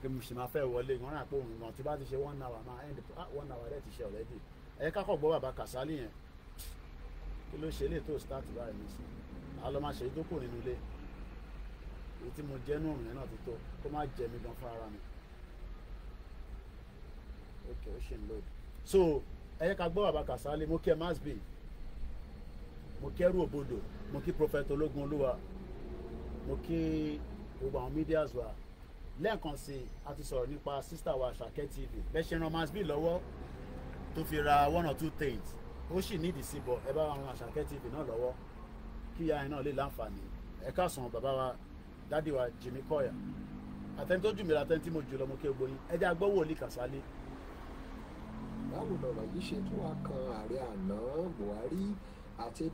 kí mo sì máa fẹ́ wọlé wọn rà pé òun gan tí bá ti ṣe 1 hour máa end 1 hour rẹ̀ ti ṣe already ẹ̀yẹ kákọ̀ gbọ́ bàbá Kàsálí yẹn kí ló ṣe lè tó start báyìí nìsín a lọ máa ṣe ìdókò nínú ilé èyí tí mo jẹ́ nù yẹn náà ti tó kó má jẹ mi gan fún ara mi ok ó ṣe ń load so ẹ̀yẹ ká gbọ́ bàbá Kàsálí mo kí ẹ mass bill mo kẹ́rù òbodò mo kí prophet ológun olúwa mo kí gbogbo àwọn medias wa lẹ́ẹ̀kan sí a ti sọ̀rọ̀ nípa sister wa Àṣàkẹ́ TV bẹ́ẹ̀ ṣe ran mass bill lọ́wọ́ tó fi ra 1 or 2 things ó sì nídìí sí bọ̀ ẹ bá ran Àṣàkẹ́ TV náà lọ́wọ́ kí ìyá yẹn náà lè láǹfààní ẹ káàsán bàbá wa dádì wa Jimmy Koya àtẹni tó jù mí látẹni tí mo jù lọ mo kí gbogbo yín ẹ jẹ́ agbọ́wọ́ Wòlíì Kàsálí. báwo lọ̀rọ̀ yìí ṣe tún wá kan ààrẹ àná Buhari àti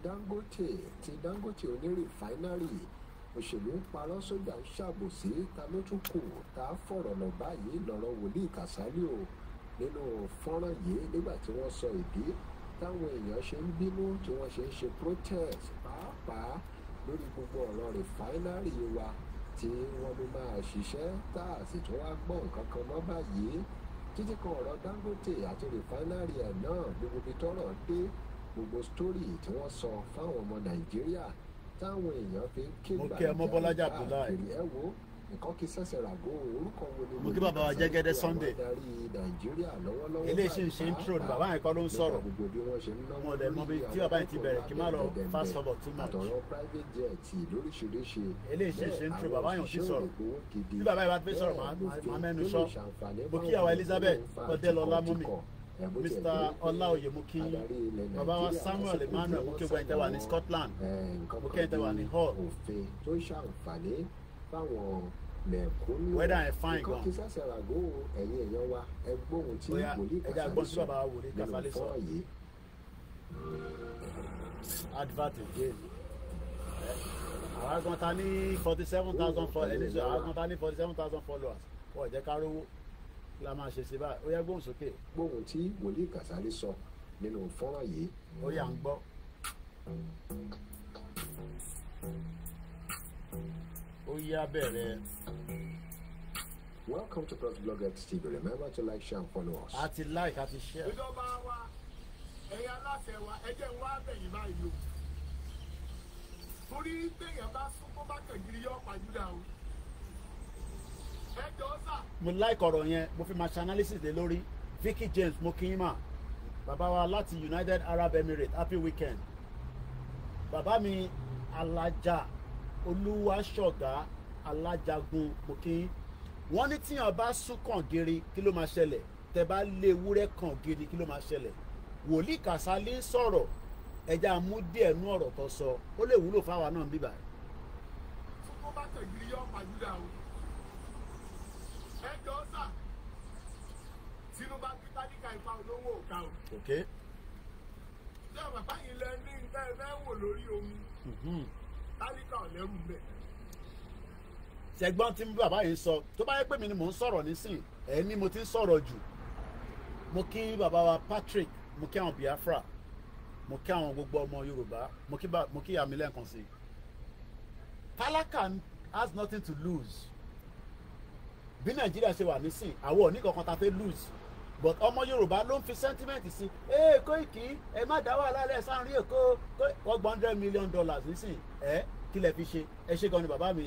Dangote oní rìfáínárì òṣèlú ń parọ́ sójà ń ṣàbòsí ta ló tún kù tá a fọ̀rọ̀ lọ báyìí lọ́rọ̀ Wòlíì Kàsálí o nínú fọ́nrán yìí nígbà tí wọ́n sọ ìdí táwọn èèyàn ṣe ń bínú tí wọ́n ṣe ń ṣe protest pàápàá lórí gbogbo ọ̀rọ̀ rìfáínárì wa tí wọ́n ló máa ṣiṣẹ́ tá a sì tún wá gbọ́ nǹkan kan mọ́ báyìí títí kan ọ̀rọ̀ Dangote àti rìfáínárì ẹ̀ náà gbogbo ibi tọ́rọ̀ dé gbogbo sítórì tí wọ́n sọ fáwọn ọmọ Nàìjíríà táwọn èèyàn fi ń ké gbàgbé ẹ wo nǹkan kí sẹ́sẹ̀ ràgó orúkọ wo ni mo kí bàbá wa Jẹ́gẹ́dẹ́ Sunday darí Nàìjíríà lọ́wọ́lọ́wọ́ eléyìí ṣe intro ni bàbá yẹn kọ́ ló ń sọ̀rọ̀ mo dẹ̀ mọ bí tí bàbá yẹn ti bẹ̀rẹ̀ kí má lọ fast forward too much àtọ̀rọ̀ private jet lóríṣiríṣi eléyìí ṣe intro bàbá yẹn ò sí sọ̀rọ̀ bí bàbá yẹn bá fẹ́ sọ̀rọ̀ máa mẹ́nu sọ mo kí àwa Elizabeth Ọdẹ́lọlá mọ́mì Mr. Ọláoyè mo kí bàbá wa Samuel Emmanuel mo kí gbọ́ ẹ̀ńtẹ́ wà ní Scotland mo kí ẹ̀ńtẹ́ wà ní Hull tó ṣàǹfààní fáwọn mẹ̀kúnnù wẹ́dà ẹ̀ fine gan. nǹkan kí sẹ́sẹ̀ ràgó ẹ̀yin èèyàn wa ẹ gbóhùn tí Wòlíì Kàsálí sọ nínú fọ́ọ̀ yìí. advert again àwọn kan ta ní 47,000 followers àwọn kan ta ní 47,000 followers wọ́n jẹ́ ká rówó la máa ṣe sí báyìí ó yẹ gbóhùn sókè. gbóhùn tí Wòlíì Kàsálí sọ nínú fọ́nrán yìí. ó yà ń gbọ́. ó yá bẹ̀rẹ̀. Welcome to Plus Blogger TV. Remember to like, share and follow us. a ti like a ti share. ìjọba wa ẹ̀yin aláṣẹ wa ẹ jẹ́ wá bẹ̀yìn báyìí o torí téèyàn bá sún kó bá kẹ̀gìrì yọ pàjùdà o. ẹ jọ sà. mo like ọ̀rọ̀ yẹn mo fi máa ṣe analysis lé lórí. Vicky James mo kí yín mà bàbá wa láti United Arab Emirates happy weekend. bàbá mi alájà olúwaṣọ̀gá alájagun mo kí yín. wọ́n ní tíyàn bá sún kàn gírí kí ló máa ṣẹlẹ̀ tẹ́ bá lé ewúrẹ́ kàn gírí kí ló máa ṣẹlẹ̀. wòlíì Kàsálí ń sọ̀rọ̀ ẹja mú díẹ̀ nú ọ̀rọ̀ tó sọ ó lè wúlò fáwa náà bíbá. sún kó bá kẹ̀gìrì yọ pàjùdà o. ẹ jọ sà. Tinubu bí tálíkà ipa olówó òkà o. Okay. ṣé bàbá yìí lẹ ní nǹkan ẹ fẹ́ wò lórí omi. tálíkà ò lẹ́rù mbẹ̀. ṣẹgbọ́n tí bàbá yìí sọ tó bá yẹ pé mi ni mò ń sọ̀rọ̀ nísìn ẹ̀ ní mo ti ń sọ̀rọ̀ jù. mo kí bàbá wa Patrick mo kí àwọn Biafra mo kí àwọn gbogbo ọmọ Yorùbá mo kí àmì lẹ́ẹ̀kan sí i. tálákà has nothing to lose. bí Nàìjíríà ṣe wà nísìn àwọn òní kankan ta fẹ́ lose but ọmọ Yorùbá ló ń fi sentiment sí Koiki ẹ má dá wàhálà lẹ sáà rí èkó $100 million nísìn kí lẹ fi ṣe ẹ ṣe gan ni bàbá mi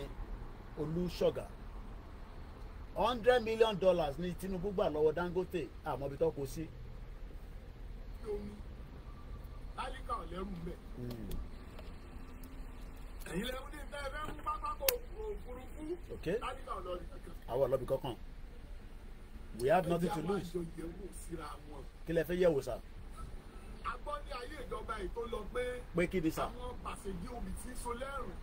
Olúṣọ̀gá $100 million ní Tinubu gbà lọ́wọ́ Dangote àmọ́ ibi tó kó sí. tálíkà ò lẹ́rù mbẹ̀. ẹ̀yin lẹ́rù ní ìfẹ́ fẹ́ mú pápákọ̀ òfurufú. tálíkà ò lọ́ọ̀rì kankan. àwọn ọlọ́bì kankan we have nothing to lose. kí lẹ fẹ́ yẹ̀wò sá. a gbọ́ ní ayé ìjọba yìí tó lọ pé kí ni sá. àwọn pàṣẹjì omi tí so lẹ́rùn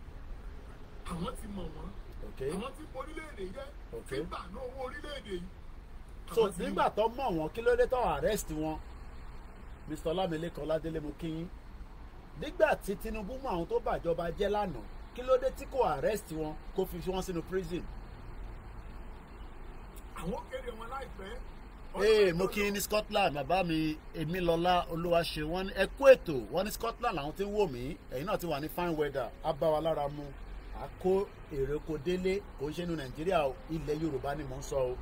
àwọn ti mọ̀ wọ́n. àwọn tí orílẹ̀-èdè jẹ́ fígbà náà owó orílẹ̀-èdè yìí. so nígbà tó mọ̀ wọ́n kí ló dé tó arrest wọn Mr. Ọlámilékan Ládélé mo kí yín nígbà tí Tinubu mọ àwọn tó bàjọba jẹ́ lánàá kí ló dé tí kò arrest wọn kó fi wọn sínú prison. àwọn kéde wọn láìpẹ́. mo kí ní Scotland bàbá mi Emilọlá Olúwaṣe wọn ní ẹ kú ètò wọn ní Scotland làwọn tí ń wò mí ẹ̀yin náà ti wà ní fine weather á bá wa lára mu àkó èrè oko délé kò ń ṣe nu Nàìjíríà ilẹ̀ Yorùbá ni mò ń sọ o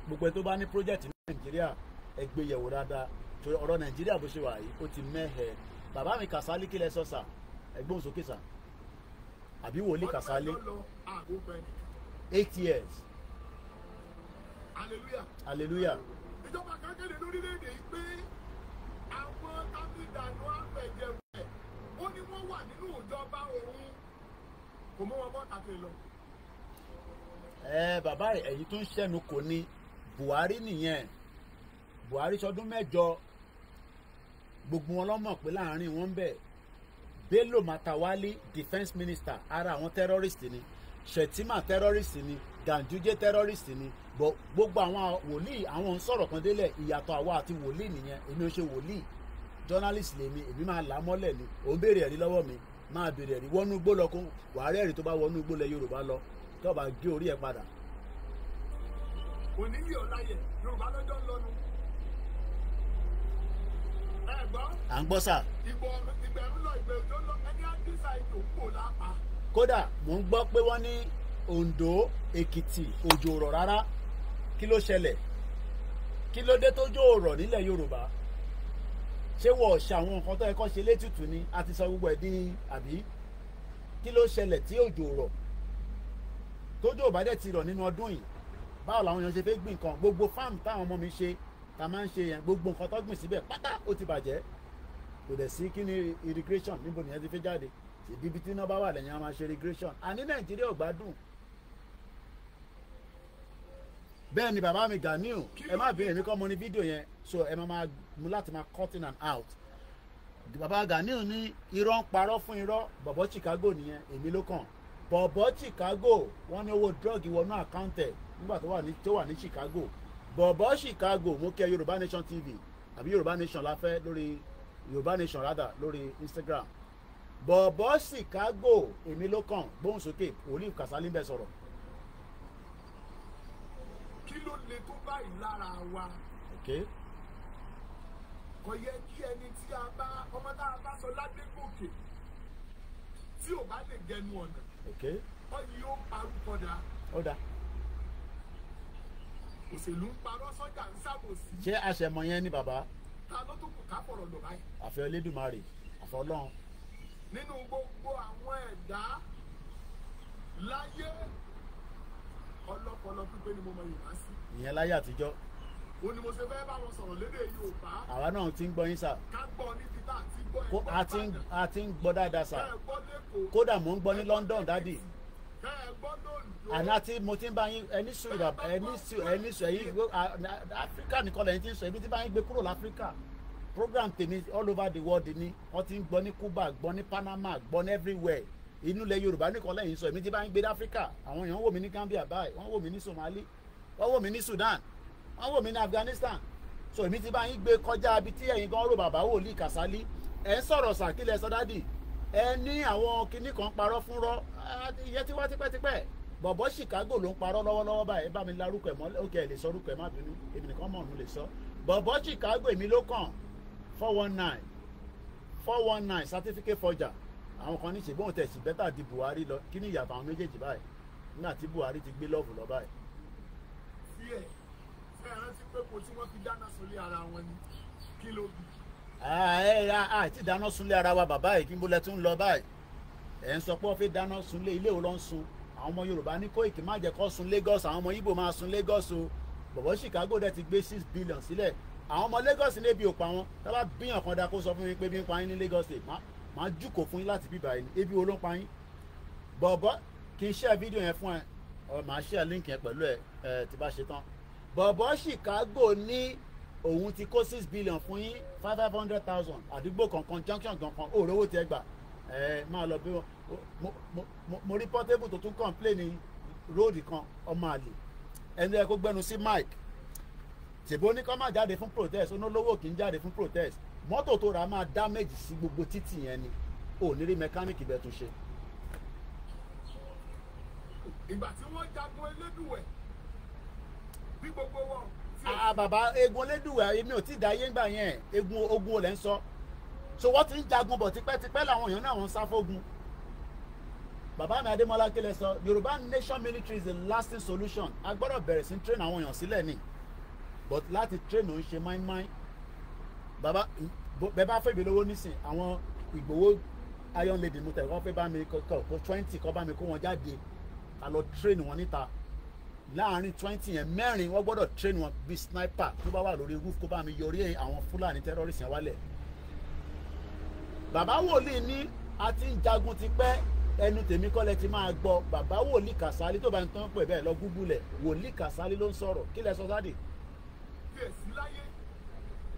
gbogbo ẹ tó bá ní project ní Nàìjíríà ẹ gbé yẹ̀wò dáadáa torí ọ̀rọ̀ Nàìjíríà bó ṣe wà yìí ó ti mẹ́hẹ̀ bàbá mi Kàsálí kílẹ̀ sọ́sà ẹgbọ́n sókè sà àbí wòlíì Kàsálí 8 years. Hallelujah. ìjọba kan kéde lórílẹ̀‐èdè yìí pé àwọn kábídàánú àpẹjẹwẹ̀ ó ní wọ́n wà nínú ìjọba òun kò mọ́ wọn bọ́ tàbí lọ. bàbá ẹ̀yìn tó ń ṣẹ́nu kò ní Buhari nìyẹn Buhari sọdún 8 gbogbo wọn lọ́mọ̀ pé láàrin wọn ń bẹ̀ Bello Matawali defence minister ara àwọn terrorist ni Shettima terrorist ni Ganduje terrorist ni gbogbo àwọn wòlíì àwọn ń sọ̀rọ̀ kan délẹ̀ ìyàtọ̀ àwa àti wòlíì nìyẹn èmi ò ṣe wòlíì journalist lèmi èmi máa là á mọ́lẹ̀ ni òun béèrè ẹ̀rí lọ́wọ́ mi máa béèrè ẹ̀rí wọnú igbó lọ kún wàá rẹ́rìí tó bá wọnú igbó lẹ Yorùbá lọ tó bá gé orí ẹ̀ padà. òní yìí ọ̀láyẹ̀ Yorùbá lọ́jọ́ ń lọ́nu. ẹ gbọ́. à ń gbọ́ sà. ìgbẹ̀rún lọ ìgbẹ̀rún lọ ẹni á dísà ètò òpó lápá. kódà mò ń gbọ́ pé wọ́n ní Ondo Èkìtì òjò rọ̀ rárá kí ló ṣẹlẹ̀ kí ló dé tó jò rọ̀ nílẹ̀ Yorùbá ṣé wọ́n ṣe àwọn nǹkan tó yẹ kó ṣe létùtù ni a ti sọ gbogbo ẹ̀ dín àbí kí ló ṣẹlẹ̀ tí òjò rọ̀ tójò bá dẹ̀ ti rọ̀ nínú ọdún yìí báwo làwọn èèyàn ṣe fẹ́ gbìn nǹkan gbogbo fáàmù táwọn ọmọ mi ṣe tá máa ń ṣe yẹn gbogbo nǹkan tó gbìn síbẹ̀ pátá ó ti bàjẹ́ kò dẹ̀ sí kí ni irrigation níbo nìyẹn ti fẹ́ jáde ibi tí iná bá wà lẹ́yìn a máa ṣe irrigation àní Nàìjíríà ò gbádùn. bẹ́ẹ̀ ni bàbá mi Ganiu ẹ má bẹ̀rẹ̀ mi kọ́ mo ní fídíò yẹn so ẹ máa mú láti máa cutting and out. bàbá Ganiu ní irọ́ ń parọ́ fún irọ́ bọ̀bọ̀ Chicago nìyẹn èmi ló kàn bọ̀bọ̀ Chicago wọ́n ní owó drug wọnú àkáǹtẹ̀ nígbà tó wà ní Chicago bọ̀bọ̀ Chicago mo kẹ́ Yorùbá Nation TV àbí Yorùbá Nation la fẹ́ lórí Yorùbá Nation rather lórí Instagram bọ̀bọ̀ Chicago èmi ló kàn gbóhùn sókè Wòlíì Kàsálí ń bẹ sọ̀rọ̀. kí ló le tó báyìí lára wa. kò yẹ kí ẹni tí a bá ọmọ tá a bá sọ Ládégòkè tí ò bá lè gẹnu ọ̀nà wọ́n yóò parúkọ dà. ó dà. òṣèlú ń parọ́ sọ́jà ń ṣàbòsí. ṣé àṣẹmọ yẹn ni bàbá. ta ló tó kù ká fọ̀rọ̀ lọ báyìí. àfẹ́ Elédùmarè àfẹ́ Ọlọ́run nínú gbogbo àwọn ẹ̀dá láyé ọlọ́pọlọ pípé ni mo mọ Yorùbá sí. ìyẹn láyé àtijọ́. ó ní mo ṣe fẹ́ bá wọn sọ̀rọ̀ lédè Yorùbá. àwa náà ti ń gbọ́ yín sà. ká gbọ́ ní títà àti gbọ́ ẹ̀gbọ́n Ìbàdàn. a ti ń gbọ́ dáadáa sà. ẹ gbọ́ lẹ́kọ̀ọ́. kódà mò ń gbọ́ ní London dádì. ẹ gbọ́ lóńdó. àná tí mo ti ń bá yín ẹni sùn ẹ̀yin Áfíríkà nìkan lẹ́yìn tí ń sọ ibi tí bá yín gbé kúrò láfíríkà program tèmi all over the world ni wọ́n ti ń gbọ́ ní Cuba gbọ́ ní Panama gbọ́ ní everywhere inú ilẹ̀ Yorùbá nìkan lẹ́yìn sọ èmi tí bá yín gbé láfíríkà àwọn èèyàn wò mí ní Gambia báyìí wọ́n wò mí ní Somali wọ́n wò mí ní Sudan wọ́n wò mí ní Afghanistan so èmi tí bá yín gbé kọjá ibi tí ẹ̀yin gan rò bàbá wòlíì Kàsálí ẹ̀ ń sọ̀rọ̀ sàkílẹ̀ sọ́dádì ẹ ní àwọn kinní kan parọ́ fún rọ́ ìyẹn ti wá tipẹ́tipẹ́ bọ̀bọ̀ Chicago ló ń parọ́ lọ́wọ́lọ́wọ́ báyìí ẹ bá mi larúkọ ẹ̀ mọ́ ókè ẹ̀ lè sọ orúkọ ẹ̀ má bínú èmi nìkan mọ̀ ọ́n lè sọ bọ̀bọ̀ Chicago èmi ló kàn 419 certificate forger àwọn kan ní ṣe bóun tẹ̀sí bẹ́tà di Buhari lọ kí ni ìyàtọ̀ àwọn méjèèjì báyìí nígbà tí Buhari ti gbé lọ́ọ̀fù lọ báyìí. sí ẹ rántí pé kò tí wọ́n fi dáná sunlé ara wọn ni kí ló bì. àti dáná sunlé ara wa bàbá yìí kí n bó lẹ tún lọ báyìí ẹ̀ ń sọ pé wọ́n fi dáná sunlé ilé wo ló ń sun àwọn ọmọ Yorùbá ní Koiki má jẹ́ kó sun Lagos àwọn ọmọ Igbo máa sun Lagos o bọ̀bọ̀ Chicago dẹ̀ ti gbé 6 billion sílẹ̀ àwọn ọmọ Lagos ní ebi ò pa wọn tábà bíyàn kan dá kó sọ fún mi pé bí ń pa yín ní Lagos state máa jùkò fún yín láti bíbá yín ebi wo ló ń pa yín bọ̀bọ̀ kì í share fídíò yẹn fún ẹ màá share link yẹn pẹ̀lú ẹ tí bá ṣe tán bọ̀bọ̀ Chicago ní òun ti kó 6 billion fún yín 500,000 àdúgbò kankan junction kankan òrówó tiẹ̀ gbà máa lọ bí wọn mo rí Portable tó tún complain ní róòdì kan ọmọ àlè ẹni ẹ kó gbẹnu sí Mike ṣèbó ní kọ́ máa jáde fún protest onólówó kì í jáde fún protest mọ́tò tó ra máa damage sí gbogbo títì yẹn ni ò ní rí mẹkáníìkì bẹ́ẹ̀ tún ṣe. ìgbà tí wọ́n jagun Elédùwẹ̀ bí gbogbo wọn. bàbá egun Elédùwẹ̀ èmi ò tí ì dá ayé ńgbà yẹn egun ogun olè ń sọ so wọ́n ti ń jagun bọ̀ tipẹ́tipẹ́ làwọn èèyàn náà wọ́n ń sá fógun. bàbá mi Adémọ́lá kílẹ̀ sọ Yorùbá nation military is a lasting solution a gbọ́dọ̀ bẹ̀rẹ̀ sí train àwọn èèyàn sílẹ̀ ni but láti train ò ń ṣe máínmáín bàbá bẹ́ẹ̀ bá fẹ́ mi lówó nísìn àwọn Ìgbòho iron lady mo tẹ̀ wọ́n fẹ́ bá mi kó 20 kọ́ bá mi kó wọn jáde a lọ train wọn níta láàárín 20 yẹn mẹ́rin wọ́n gbọ́dọ̀ train wọn bí sniper tó bá wà lórí roof kó bá mi yọrí àwọn Fúlàní terrorist yẹn wálẹ̀. bàbá wòlíì ní a ti ń jagun ti pẹ́ ẹnu tèmi kọ́lẹ̀ ti máa gbọ́ bàbá wòlíì Kàsálí tó bá ń tán pẹ̀ bẹ́ẹ̀ lọ gúgúlẹ̀ wòlíì Kàsálí ló ń sọ̀rọ̀ kí lẹ sọ sáde. fèsì láyé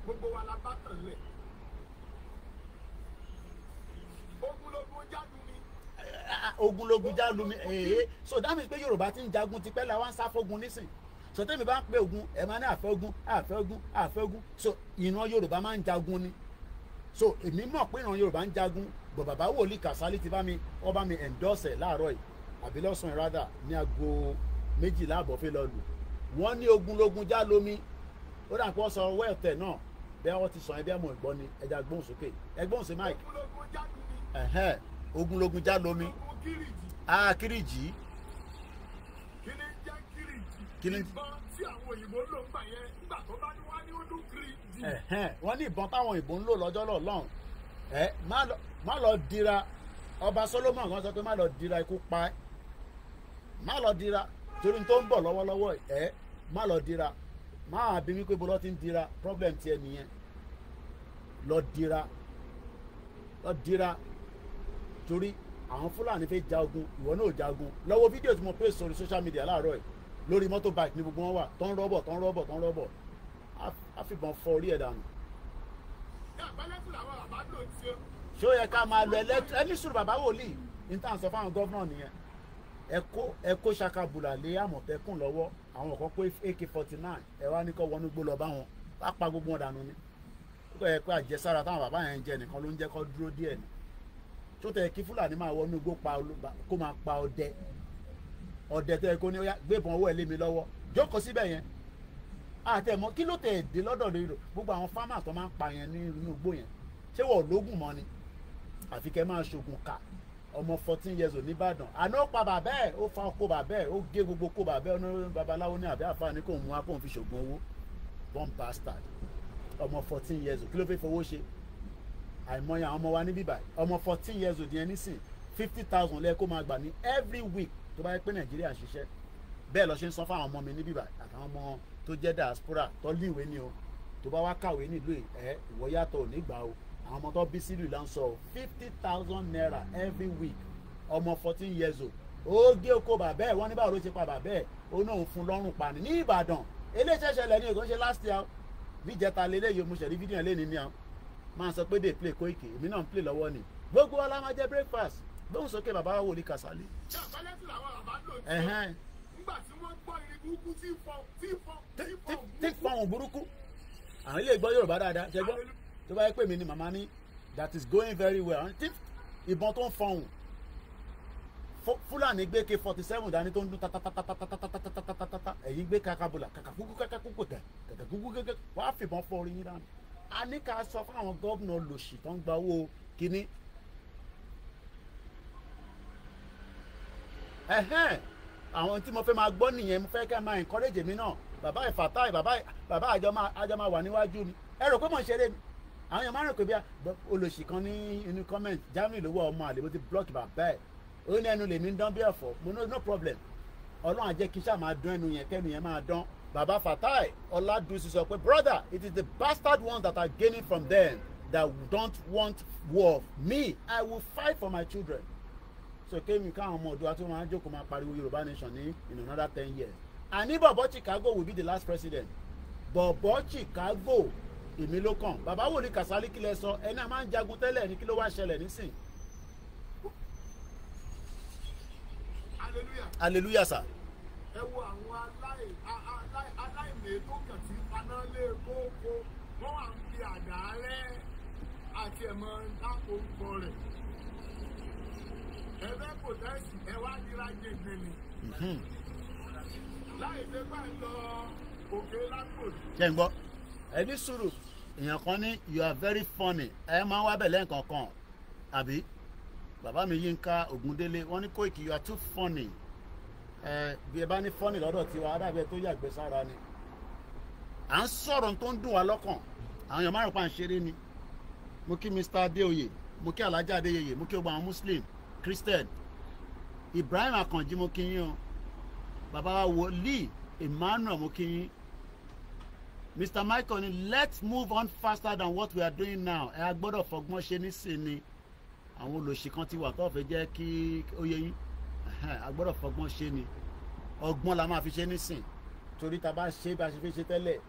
gbogbo wa la bá tàn lẹ̀ ogunlogun jáde ni. ogunlogun jálu mi so that means pé Yorùbá ti ń jagun ti pẹ́ la wá ń sá fógun nísìn so tẹ́mi bá ń pè ogun ẹ̀ máa ní àfẹ́ ogun so ìran Yorùbá máa ń jagun ni so èmi mọ̀ pé ìran Yorùbá ń jagun bọ̀ bàbá wòlíì Kàsálí ti bá mi endorse láàárọ̀ yìí àbí lọ́sàn-án ìrádà ní aago 12 àbọ̀ fẹ́ lọ lù wọ́n ní ogunlogun já lómi ó dà pé wọ́n sọ wẹ́ẹ̀tẹ̀ náà bẹ́ẹ̀ wọ́n ti sọ ẹ bí àmọ́ ìgbọ́ ni ẹja gbóhùn sókè ẹgbóhùn sí Mike ogunlogun já lómi kíríjì kí ni ìbọn tí àwọn òyìnbó lò ń gbà yẹn nígbà tó bá ní wá ní ọdún kíríjì. wọ́n ní ìbọn táwọn òyìnbó ń lò lọ́jọ́ lọ́hùn má lọ dira ọba Solomon kan sọ pé má lọ dira ikú pa ẹ́ má lọ dira torí tó ń bọ̀ lọ́wọ́lọ́wọ́ má lọ dira má bí wípé bó lọ́ ti ń dira problem tiẹ̀ nìyẹn lọ dira torí àwọn Fúlàní fẹ́ jagun ìwọ náà ò jagun lọ́wọ́ fídíò tí mo pè sórí social media láàárọ̀ ẹ̀ lórí mọ́tò bike ní gbogbo wọn wà tó ń rọ́bọ̀ á fìbọn fọ orí ẹ̀ dànù. ṣé ó yẹ ká máa lo ẹni sùúrù bàbá wòlíì ní tá à ń sọ fáwọn gọ́vnà nìyẹn ẹ kó ṣakabùlà lé Àmọ̀tẹ́kùn lọ́wọ́ àwọn kan pé AK-49 ẹ wá ní kó wọnú gbó lọ bá wọn á pa gbogbo wọn dànù ni ó kọ́ ẹ pé àjẹsára táwọn bàbá yẹn ń jẹ nìkan ló ń jẹ́ kó dúró díẹ̀ ni tó tẹ̀ kí Fúlàní máa wọnú igbó kó máa pa ọdẹ tó yẹ kó ní ó yá gbébọn owó ẹ lé mi lọ́wọ́ jókòó síbẹ̀ yẹn àtẹ̀mọ́ kí ló tẹ̀ dé lọ́dọ̀ lórí gbogbo àwọn fámà tó máa ń pa yẹn nínú igbó yẹn ṣé wọ́n lógún mọ́ ni àfi kẹ́ máa ṣoògùn ká ọmọ 14 years old nìbàdàn àná ó pa bàbá ẹ̀ ó fa oko bàbá ẹ̀ ó gé gbogbo oko bàbá ẹ̀ ọ̀nà babaláwo ní àbí àfáàní kò mú wa kó fi ṣoògùn owó born bastard ọmọ 14 years old kí ló fẹ́ fowó ṣe àìmọye àwọn ọmọ wa níbí báyìí ọmọ 14 years old yẹn nísìn 50,000 lẹ́ẹ̀ kó máa gbà ní every week tó bá yẹ pé Nàìjíríà ń ṣiṣẹ́ bẹ́ẹ̀ lọ ṣe ń san fún àwọn ọmọ mi níbí báyìí àtàwọn ọmọ tó jẹ́ diaspora tó líwèé ni o tó bá wá kàwé nílùú ìwọ yàtọ̀ ò ní gbà o àwọn ọmọ tó bí sílùú là ń sọ 50,000 naira every week ọmọ 14 years old ó gé oko bàbá ẹ̀ wọ́n ní báwo ló ṣe pa bàbá ẹ̀ ó náà ń fún lọ́rùn pa ní Ìbàdàn eléyìí ṣẹlẹ̀ ní èkó ṣe last year bí ìjẹta lélẹ́yìí mo ṣẹ̀rí fídíò lẹ́ni ní àwọn máa sọ pé dey play Koiki èmi náà ń play lọ́wọ́ ni gbogbo ọlá máa jẹ breakfast lóhùn sókè bàbá Wòlíì Kàsálí. ṣé àpẹẹrẹ tí làwọn bàbá lò tí nígbà tí wọ́n gbọ́ irin burúkú tí fọ́hùn burúkú àwọn ilé ìgbọ́ Yorùbá dáadáa ṣe gbọ́ tó bá yẹ pé mi ni màmá ní that is going very well tí ìbọn tó ń fọ́hùn Fúlàní gbé K47 dání tó ń dún tatatatatatatatatatata ẹ̀yìn gbé kakabula kàkàkúkú kàkàkúkú kàkàkúkú kàkàkúkú wàá fìbọn fọ́ orí yín dání. A ní ká sọ fún àwọn gómìnà lòṣì tó ń gba owó kínní. Àwọn tí mo fẹ́ máa gbọ́ nìyẹn mo fẹ́ kẹ́ máa encourage mi náà bàbá ìfàtà bàbá àjọ máa wà níwájú mi ẹ rò pé mo ń ṣeré ni àwọn èèyàn máa rò pé bí olòṣì kan ní inú comment Germany lówó ọmọ àlè mo ti block bàbá ẹ̀ ó ní ẹnu lèmi ń dán bí ẹ̀fọ́ mo no problem Ọlọ́run á jẹ́ kí sáà máa dán ẹnu yẹn kẹ́nu yẹn máa dán. Baba Fatai Oladusi sọ pé brother it is the bastard ones that are gaining from them that don't want war. Me I will fight for my children. So kémi káwọn ọmọ ọdún àti wọn á jókòó máa pariwo Yorùbá nation ní in another 10 years. Àní bọ̀bọ̀ Chicago will be the last president. Bọ̀bọ̀ Chicago èmi ló kàn. Bàbá Wòlíì Kàsálí kí lẹ sọ ẹni a máa ń jagun tẹ́lẹ̀ ní kí ló wá ṣẹlẹ̀ nísìn. Hallelujah sir. Ẹ wo àwọn aláìní tó kàn sí paná lé kókó wọ́n wà ń fi àdá rẹ́ àti ẹ̀mọ́ dáko orúkọ rẹ̀. Ẹgbẹ́ pòtẹ́sì ẹ wá nira jẹjẹ ni. Láì ṣe pẹ́ lọ òkè lápòlì. Ṣé ń gbọ́? Ẹ ní sùúrù èèyàn kan ní you are very funny ẹ máa ń wá bẹ̀ lẹ́ǹkankan àbí bàbá mi Yínká Ògúndélé wọ́n ní Koiki you are too funny. Bí ẹ bá ní fọ́nì lọ́dọ̀ tiwa adábẹ́ tó yàgbẹ́ sára ni à ń sọ̀rọ̀ tó ń dùn wá lọ́kàn àwọn èèyàn márùn-ún pa ń ṣeré ni mo kí Mr. Adéoyè mo kí Alhaja Adéyẹyè mo kí gbogbo àwọn Muslim Christian Ibrahim Akànjí mo kí yín o bàbá wa Wòlíì Emmanuel mo kí yín Mr. Michael ni let's move on faster than what we are doing now ẹ gbọ́dọ̀ fọgbọ́n ṣe nísìnyí àwọn olòṣì kan ti wà tó fẹ́ jẹ́ kí ó yé yín a gbọ́dọ̀ fọgbọ́n ṣe ni ọgbọ́n la máa fi ṣe nísìn torí ta bá ṣe bá ṣe fi ṣe tẹ́lẹ̀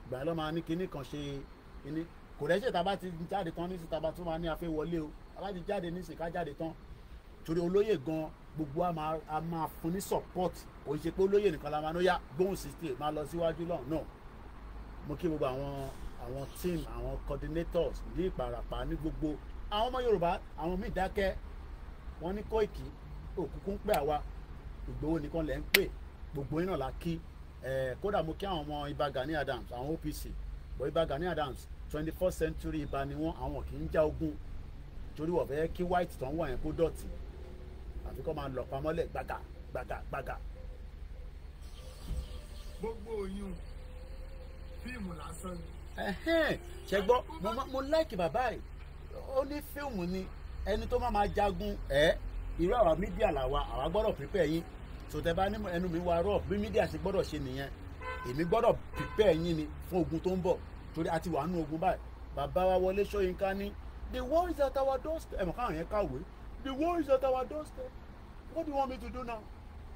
gbà lọ́ máa ní kinní kan ṣe kinní kò rẹ́ṣẹ̀ ta bá ti jáde tán nísìn ta bá tún máa ní afẹ́ wọlé o ta bá ti jáde nísìn ká jáde tán torí olóyè gan gbogbo a máa fún ní support kò ṣe pé olóyè nìkan la máa lóyà gbóhùn sísè máa lọ síwájú lọ́hùn náà mo kí gbogbo àwọn team àwọn coordinators ní Ìpàràpá ní gbogbo àwọn ọmọ Yorùbá àwọn míì dákẹ́ wọ́n ní Koiki òkùnkùn pé àwa Ìgbòho nìkan lẹ́ ń pè gbogbo iná la kí kódà mo kí àwọn ọmọ Ìbà Gani Adams àwọn OPC bọ́ Ìbà Gani Adams 21st century Ìbà ni wọ́n àwọn kì í já ogun torí wọ́n fẹ́ kí white tó ń wọ̀ yẹn kó dọ̀tí àfi kọ́ máa lọ pamọ́lẹ̀ gbàgà. Gbogbo oyún fíìmù lásán. ṣe gbọ́ mo like bàbá yìí ó ní fíìmù ni ẹni tó máa jagun irú àwa mídíà làwa àwa gbọ́dọ̀ prepare yín so tẹ bá ní ẹnu mi wá rọ̀ bí mídíà ṣe gbọ́dọ̀ ṣe nìyẹn èmi gbọ́dọ̀ prepare yín ni fún ogun tó ń bọ̀ torí a ti wà nínú ogun báyìí bàbá wa Wọlé Ṣóyínká ní the war is at our doorstep ẹ̀mọ̀ káwọn yẹn kàwé the war is at our doorstep what do you want me to do now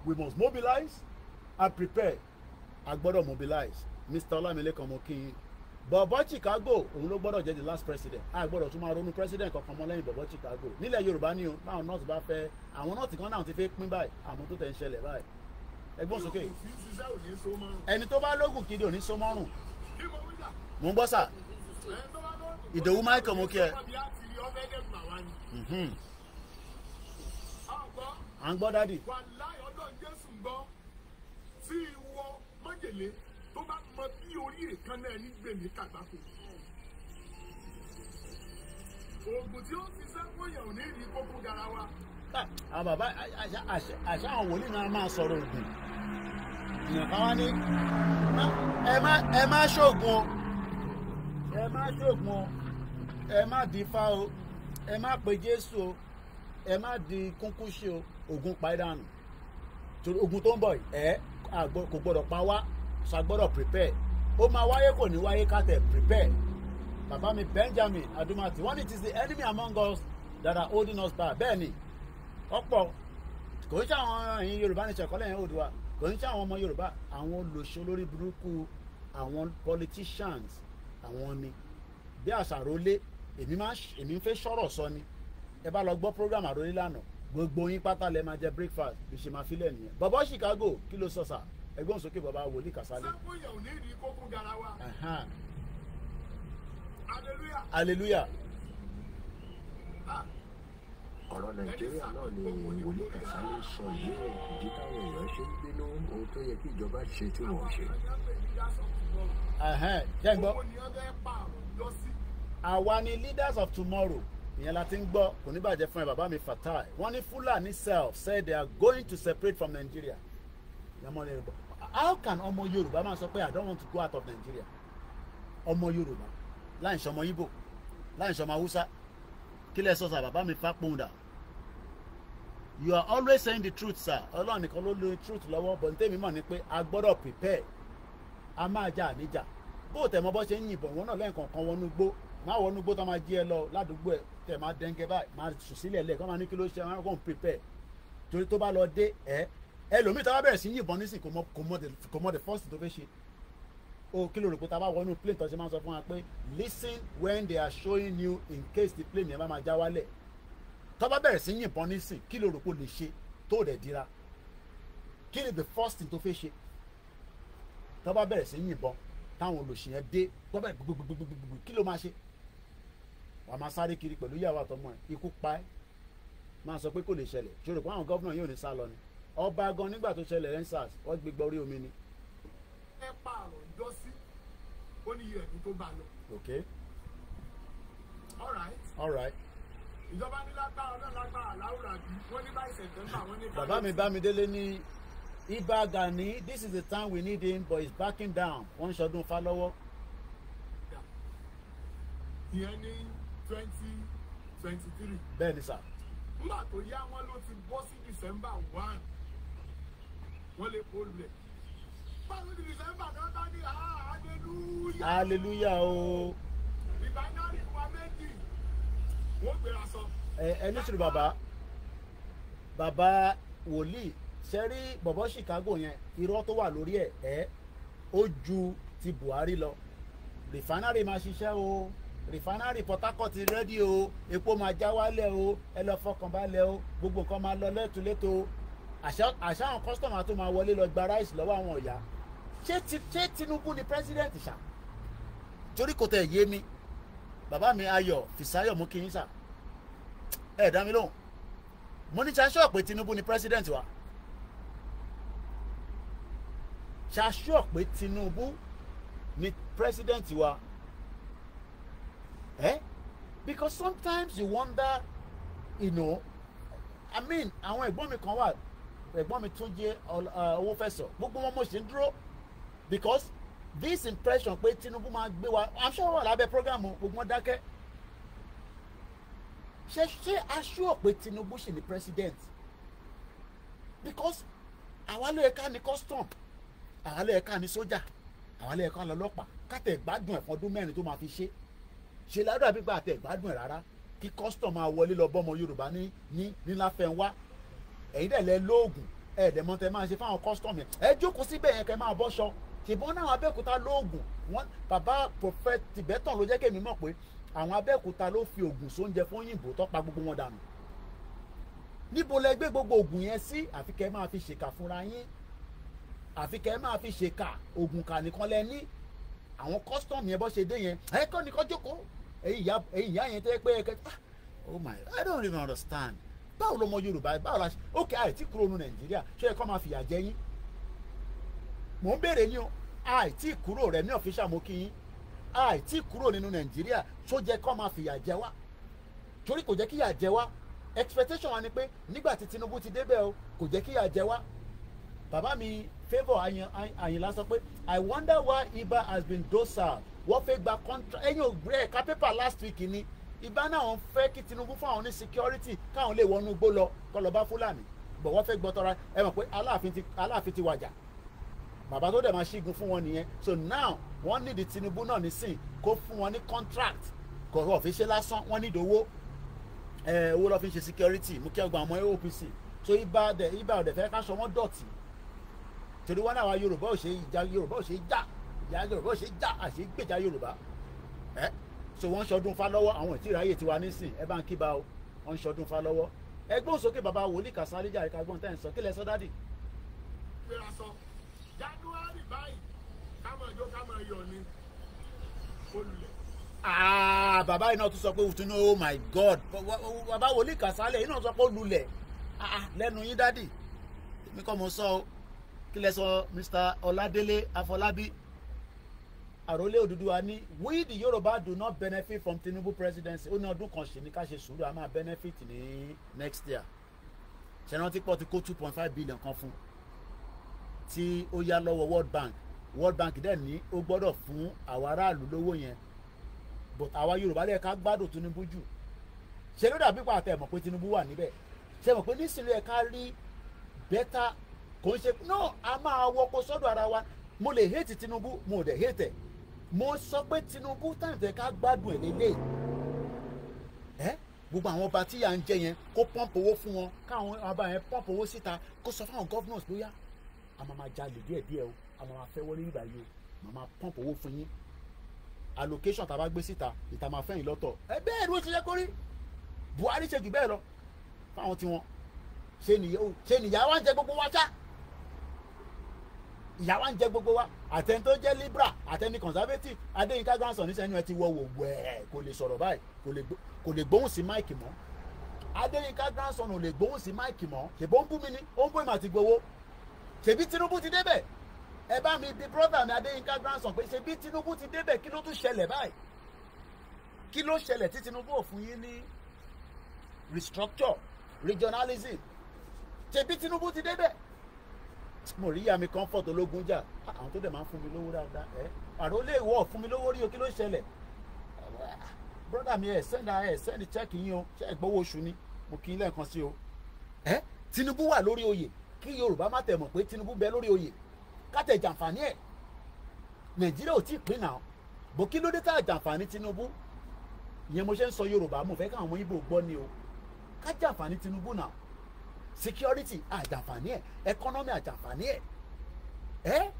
we must mobilize and prepare a gbọ́dọ̀ mobilize Mr. Ọlámilékan mo kí yín bọ̀bọ̀ Chicago òun ló gbọ́dọ̀ jẹ́ the last president a gbọ́dọ̀ tún máa ronú president kankan mọ́ lẹ́yìn bọ̀bọ̀ Chicago nílẹ̀ Yorùbá ni o báwọn nọ́ọ̀tì bá fẹ́ àwọn nọ́ọ̀tì kan náà ti fẹ́ pín báyìí àwọn tó tẹ̀ ń ṣẹlẹ̀ báyìí ẹgbọ́n sókè ẹni tó bá lóògùn kiri ò ní so mọ́rùn mo ń gbọ́ sà Ìdòwú Michael mo kí ẹ à ń gbọ́ dádì. tó bá mọ bí orí èékánná ẹni gbèmí kàgbákò. oògùn tí ó ń ṣiṣẹ́ fún yẹn ò ní rí kókó garawa. àwọn bàbá àṣà àwọn wòlíì náà máa sọ̀rọ̀ ògùn èèyàn kan wá ní ẹ má ṣoògùn o ẹ má ṣoògùn o ẹ má di ifá o, ẹ má pe Jésù o, ẹ má di kúnkúṣe o, ogun pa ẹ́ dànù. Torí ogun tó ń bọ̀ kò gbọ́dọ̀ pa wá, ṣàgbọ́dọ̀ prepare. Ó máa wáyé kò ní wáyé ká tẹ̀ prepare. Bàbá mi Benjamin Adumati wọ́n ní it is the enemy among us that are holding us back. Bẹ́ẹ̀ ni ọ̀pọ̀ kò ń ṣe àwọn ẹ̀yin Yorùbá ní ṣẹ̀kọ́lẹ̀ yẹn Oòduà, kò ń ṣe àwọn ọmọ Yorùbá, àwọn olóṣèlú lórí burúkú, àwọn politicians, àwọn ni bí àṣàrólé. Èmi ń fẹ́ sọ̀rọ̀ sọ ni. Ẹ bá lọ gbọ́ program àrólé lánàá, gbogbo yín pátá lẹ máa jẹ breakfast bí ṣe máa filẹ̀ nìyẹn. Bàbá Chicago kí ló sọ sà? Ẹgbọ́n sókè bàbá wòlíì Kàsálí. sápòyà ò ní ìdí kókó garawa. hallelujah. Hallelujah. ọ̀rọ̀ nàìjíríà náà ni wòlíì Kàsálí sọ yìí ó ìdí táwọn èèyàn ṣe ń bínú ohun tó yẹ kí ìjọba ṣe tí wọ́n ṣe. Ṣé ń gbọ́? Àwa ni leaders of tomorrow. Ìyẹn la ti ń gbọ́, kò ní bàjẹ́ fún ẹ bàbá mi Fatai. Wọ́n ní Fulani self said they are going to separate from Nigeria. How can ọmọ Yorùbá máa sọ pé I don't want to go out of Nigeria? Ọmọ Yorùbá láì ṣọmọ Igbo láì ṣọmọ Hausa kí lẹ sọ sà bàbá mi Fápóńdà. You are always saying the truth sir. Ọlọ́run nìkan ló lo truth lọ́wọ́ bọ̀ ní tèmi mọ̀ ni pé a gbọ́dọ̀ prepare. A máa jà níjà. Bó o tẹ̀ mọ́ bọ́ ṣe ń yìnbọn wọn náà lẹ́ẹ̀kan kan wọnú gbó. Má wọnú gbó tó máa jí ẹ lọ ládùúgbò ẹ tẹ̀ máa dẹ́ngẹ́ báyìí máa sùn sílẹ̀ lẹ̀ kọ́ máa ní kí ló ṣe máa kàn prepare. Torí tó bá lọ dé ẹlòmíì tó bá bẹ̀rẹ̀ sí yìnbọn nísìn kò mọ the first tó fẹ́ ṣe. O kí ló rò pé tá a bá wọnú plane tó ṣe máa sọ fún wa pé listen when they are showing you in case the plane yẹn bá máa já wálẹ̀. Tó bá bẹ̀rẹ̀ sí yìnbọn nísìn kí ló rò pé o lè ṣe tó dẹ̀ dira. Kí ni the first thing tó fẹ́ ṣe? Tó bá bẹ̀rẹ̀ sí yìnbọn táwọn olùsìn yẹn dé tó bẹ̀rẹ̀ gbogbogbogbogbò kí ló máa ṣe? Wàá máa sáré kiri pẹ̀lú ìyàwó àtọmọ ẹ̀ ikú pa ẹ́ máa sọ pé kò lè ṣẹlẹ̀ ṣòro pé àwọn gọ́vnà yóò ní sá lọ ni ọba gan nígbà tó ṣẹlẹ̀ rensars wọ́n gbégbá orí omi ni. ẹ pààrọ̀ ǹjọ́ sí ó ní iye ẹ̀dùn tó bá lọ. Okay. All right. ìjọba ní lágbára náà lágbára láwùrà bí wọ́n ní báyìí sẹ̀tẹ́mbà wọ́n ní. bàbá mi Bámidélé ní Ìbà Gani this is the time we need him but he's backing down wọ́n ń ṣọdún Ifá lọ́wọ́. ìyẹn ní 2023. bẹ́ẹ̀ ni sà. nígbà tó yá wọn ló ti bọ́ sí December 1 wọ́n lè kó lulẹ̀. báwo ni December náà bá ní hallelujah. hallelujah o. ìbánárì wa méjì wọ́n gbéra sọ. ẹ ní sùúrù bàbá wòlíì ṣe rí bọ̀bọ̀ Chicago yẹn irọ́ tó wà lórí ẹ̀ ó ju ti Buhari lọ rìfánárì máa ṣiṣẹ́ o rìfánárì Port Harcourt ti rẹ́dí o epo máa já wálẹ̀ o ẹ lọ fọkàn balẹ̀ o gbogbo nǹkan máa lọ lẹ́tùlétò o àṣà àwọn kọ́sítọ̀mù tó máa wọlé lọ gba ráìsì lọ́wọ́ àwọn ọ̀yà ṣé Tinubu ni pírẹ́sídẹ̀ǹtì ṣá torí kò tẹ̀ yé mi bàbá mi Ayọ̀ Fìsáyọ̀ mú kí n ṣá ẹ̀ dá mi lóhùn mo ní ṣaṣọ́ pé Tinubu ni pírẹ́sídẹ̀ǹtì wa ṣaṣọ́ pé Tinubu ni pírẹ́sídẹ̀ǹtì wa because sometimes you wonder I mean àwọn ẹ̀gbọ́n mi kan wà ẹ̀gbọ́n mi tún jẹ́ owó fẹsọ̀ gbogbo wọn mo ṣe ń dúró because this impression pé Tinubu máa gbé wa I'm sure wà lábẹ́ programu gbogbo wọn dákẹ́ ṣe aṣọ pé Tinubu ṣì ní president because àwa ló yẹ ká ní custom àwa ló yẹ ká ní sójà àwa ló yẹ ká ní ọlọ́pàá kátẹ gbádùn ẹ̀fọn ọdún mẹ́rin tó máa fi ṣe ládùúgbò àbí gbà tẹ gbádùn ẹ̀ rárá kí custom máa wọlé lọ bọ́mọ Yorùbá ní láfẹnwá ẹ̀yin dẹ̀ lẹ lóògùn ẹ̀ẹ́dẹ̀mọ́ tẹ máa ṣe fáwọn custom yẹn ẹ jókòó síbẹ̀ yẹn kẹ́ máa bọ́ṣọ ṣùgbọ́n náà Abẹ́òkúta lóògùn wọn bàbá prophet Tibetan ló jẹ́ kémi mọ̀ pé àwọn Abẹ́òkúta ló fi oògùn sóúnjẹ fún òyìnbó tó pa gbogbo wọn dànù níbo lẹ gbé gbogbo oògùn yẹn sí àfi kẹ́ máa fi ṣèkà fúnra yín àfi kẹ́ máa fi ṣèkà oògùn kà nìkan lẹ ní àwọn custom yẹn bọ́ ṣe dé yẹn ẹ kọ́ nìkan jókòó ẹ̀yin ìyá yẹn tẹ́ pé oh my I don't even understand báwo lọmọ Yorùbá báwo la ṣe okay àìtí kúrò ní Nàìjíríà ṣé ẹ kọ́ máa fìyà jẹ yín mò ń béèrè ní o àìtí kúrò rẹ̀ ní official mo kí yín àìtí kúrò nínú Nàìjíríà ṣó jẹ́ kọ́ máa fìyà jẹ wá torí kò jẹ́ kíyà jẹ wá expectation wa ni pé nígbà tí Tinubu ti débẹ̀ o kò jẹ́ kíyà jẹ wá bàbá mi Favour Àyìnlá sọ pé I wonder why Ìbà has been docile wọ́n fẹ́ gba contract ẹ̀yin ògbé ẹ̀ka paper last week ni ìbá náà wọ́n fẹ́ kí Tinubu fún àwọn ní security káwọn lè wọnú igbó lọ kọ́ lọ bá Fúlàní bọ̀ wọ́n fẹ́ gbọ́tọ́ra ẹ mọ̀ pé Aláàfin ti wàjà bàbá tó dẹ̀ máa ṣígun fún wọn nìyẹn. So now wọ́n nídi Tinubu náà nísìn kó fún wọn ní contract kò rọ̀ fi ṣe lásán, wọ́n nídi owó lọ́ fi ṣe security mú kí ọgbà ọmọ AOPC. So ibà ọ̀dẹ̀ fẹ́ ká sọ wọ́n dọ̀tí torí wọn náà wá Yorùbá ò ṣe ìjà Yorùbá ò ṣe jà ìyá Yorùbá ò ṣe jà àṣẹ gbèjà Yorùbá so wọ́n ń ṣọdún fa lọ́wọ́ àwọn ìtìrà ayé tiwa nísìn ẹ bá ń kíba o wọ́n ń ṣọdún fa lọ́wọ́ ẹgbọ́n sókè bàbá wòlíì Kàsálí jà ẹ̀ka gbọ́n tẹ́ ń sọ kí lẹ sọ dádì. gbéra sọ January báyìí kámọ̀ ìjọ kámọ̀ iyọ̀ ni olùlẹ̀. Bàbá yìí náà tún sọ pé òtún ní oh my God bàbá wòlíì Kàsálí yìí náà sọ pé ó lulẹ̀ lẹ́nu yín dádì èmi kọ́ mo sọ o kí lẹ sọ Mr. Ọládélé Afọlábí àròlé Odùduwà ní we the Yoruba do not benefit from Tinubu presidency ó ní ọdún kan ṣe ní ká ṣe sùúrù a máa benefit ní next year ṣẹ̀rántí pọ̀ ti kó 2.5 billion kan fún tí ó yá lọ́wọ́ World Bank dẹ̀ ní ó gbọ́dọ̀ fún àwọn aráàlú lówó yẹn but àwa Yorùbá lè ká gbádùn Tinubu jù ṣe ló dàbí pàtẹ́ mọ̀ pé Tinubu wà níbẹ̀ ṣe mọ̀ pé nísìnyí ẹ̀ ká rí bẹ́tà kò ń ṣe no a máa wọ́pọ̀ sọ́dọ̀ ara wa mo lè hate Tinubu mo dẹ̀ hate ẹ̀ mo sọ pé Tinubu táyà tẹ ká gbádùn ẹ̀ lélẹ̀ gbogbo àwọn ọba tí yà ń jẹ yẹn kó pọ́ǹpù owó fún wọn káwọn ọba yẹn pọ́ǹpù owó síta kó sọ fáwọn governors bóyá a máa jalè díẹ̀díẹ̀ o a máa fẹ́ wọlé nígbà yìí o máa pọ́ǹpù owó fún yín allocation tá a bá gbé síta ìta máa fẹ́yìn lọ́tọ̀ bẹ́ẹ̀ ló ti yẹ kó rí Buhari ṣe jù bẹ́ẹ̀ lọ fáwọn tiwọn ṣe nìyà wa ń jẹ gbogbo wa ṣá ìyá wa ń jẹ gbogbo wa àtẹni tó jẹ́ Libra àtẹni conservative Adéyínká grandson nísẹ́nu ẹ ti wọ wẹ̀ẹ́ kò lè sọ̀rọ̀ báyìí kò lè gbóhùn sí máìkì mọ́ Adéyínká grandson ò lè gbóhùn sí máìkì mọ́ ṣèbó ń bú mi ní ó ń bú ìmọ̀ àti gbowó ṣèbí Tinubu ti débẹ̀ ẹ bá mi bí brother mi Adéyínká grandson pé ṣèbí Tinubu ti débẹ̀ kí ló tún ṣẹlẹ̀ báyìí kí ló ṣẹlẹ̀ tí Tinubu ò fún yín ní restructure regionalism ṣèbí Tinubu ti débẹ̀ mo rí ìyá mi comfort ológun jà àwọn tó dẹ̀ máa ń fún mi lówó dáadáa àròlé ìwọ fún mi lówó rí o kí ló ṣẹlẹ̀ brother mi send check yín o ṣe ìgbowó oṣù ni mo kí n lẹ́ẹ̀kan sí o Tinubu wà lórí oyè kí Yorùbá má tẹ̀ mọ̀ pé Tinubu bẹ lórí oyè ká tẹ̀ jàǹfààní ẹ̀ Nàìjíríà ò tí ì pín náà bó kí ló dé tá a jàǹfààní Tinubu ìyẹn mo ṣe ń sọ Yorùbá mo fẹ́ káwọn ọmọ Ìgbò gbọ́ ni o ká jàǹfààní Tinubu náà security àjàǹfààní ẹ̀ economy àjàǹfààní ẹ̀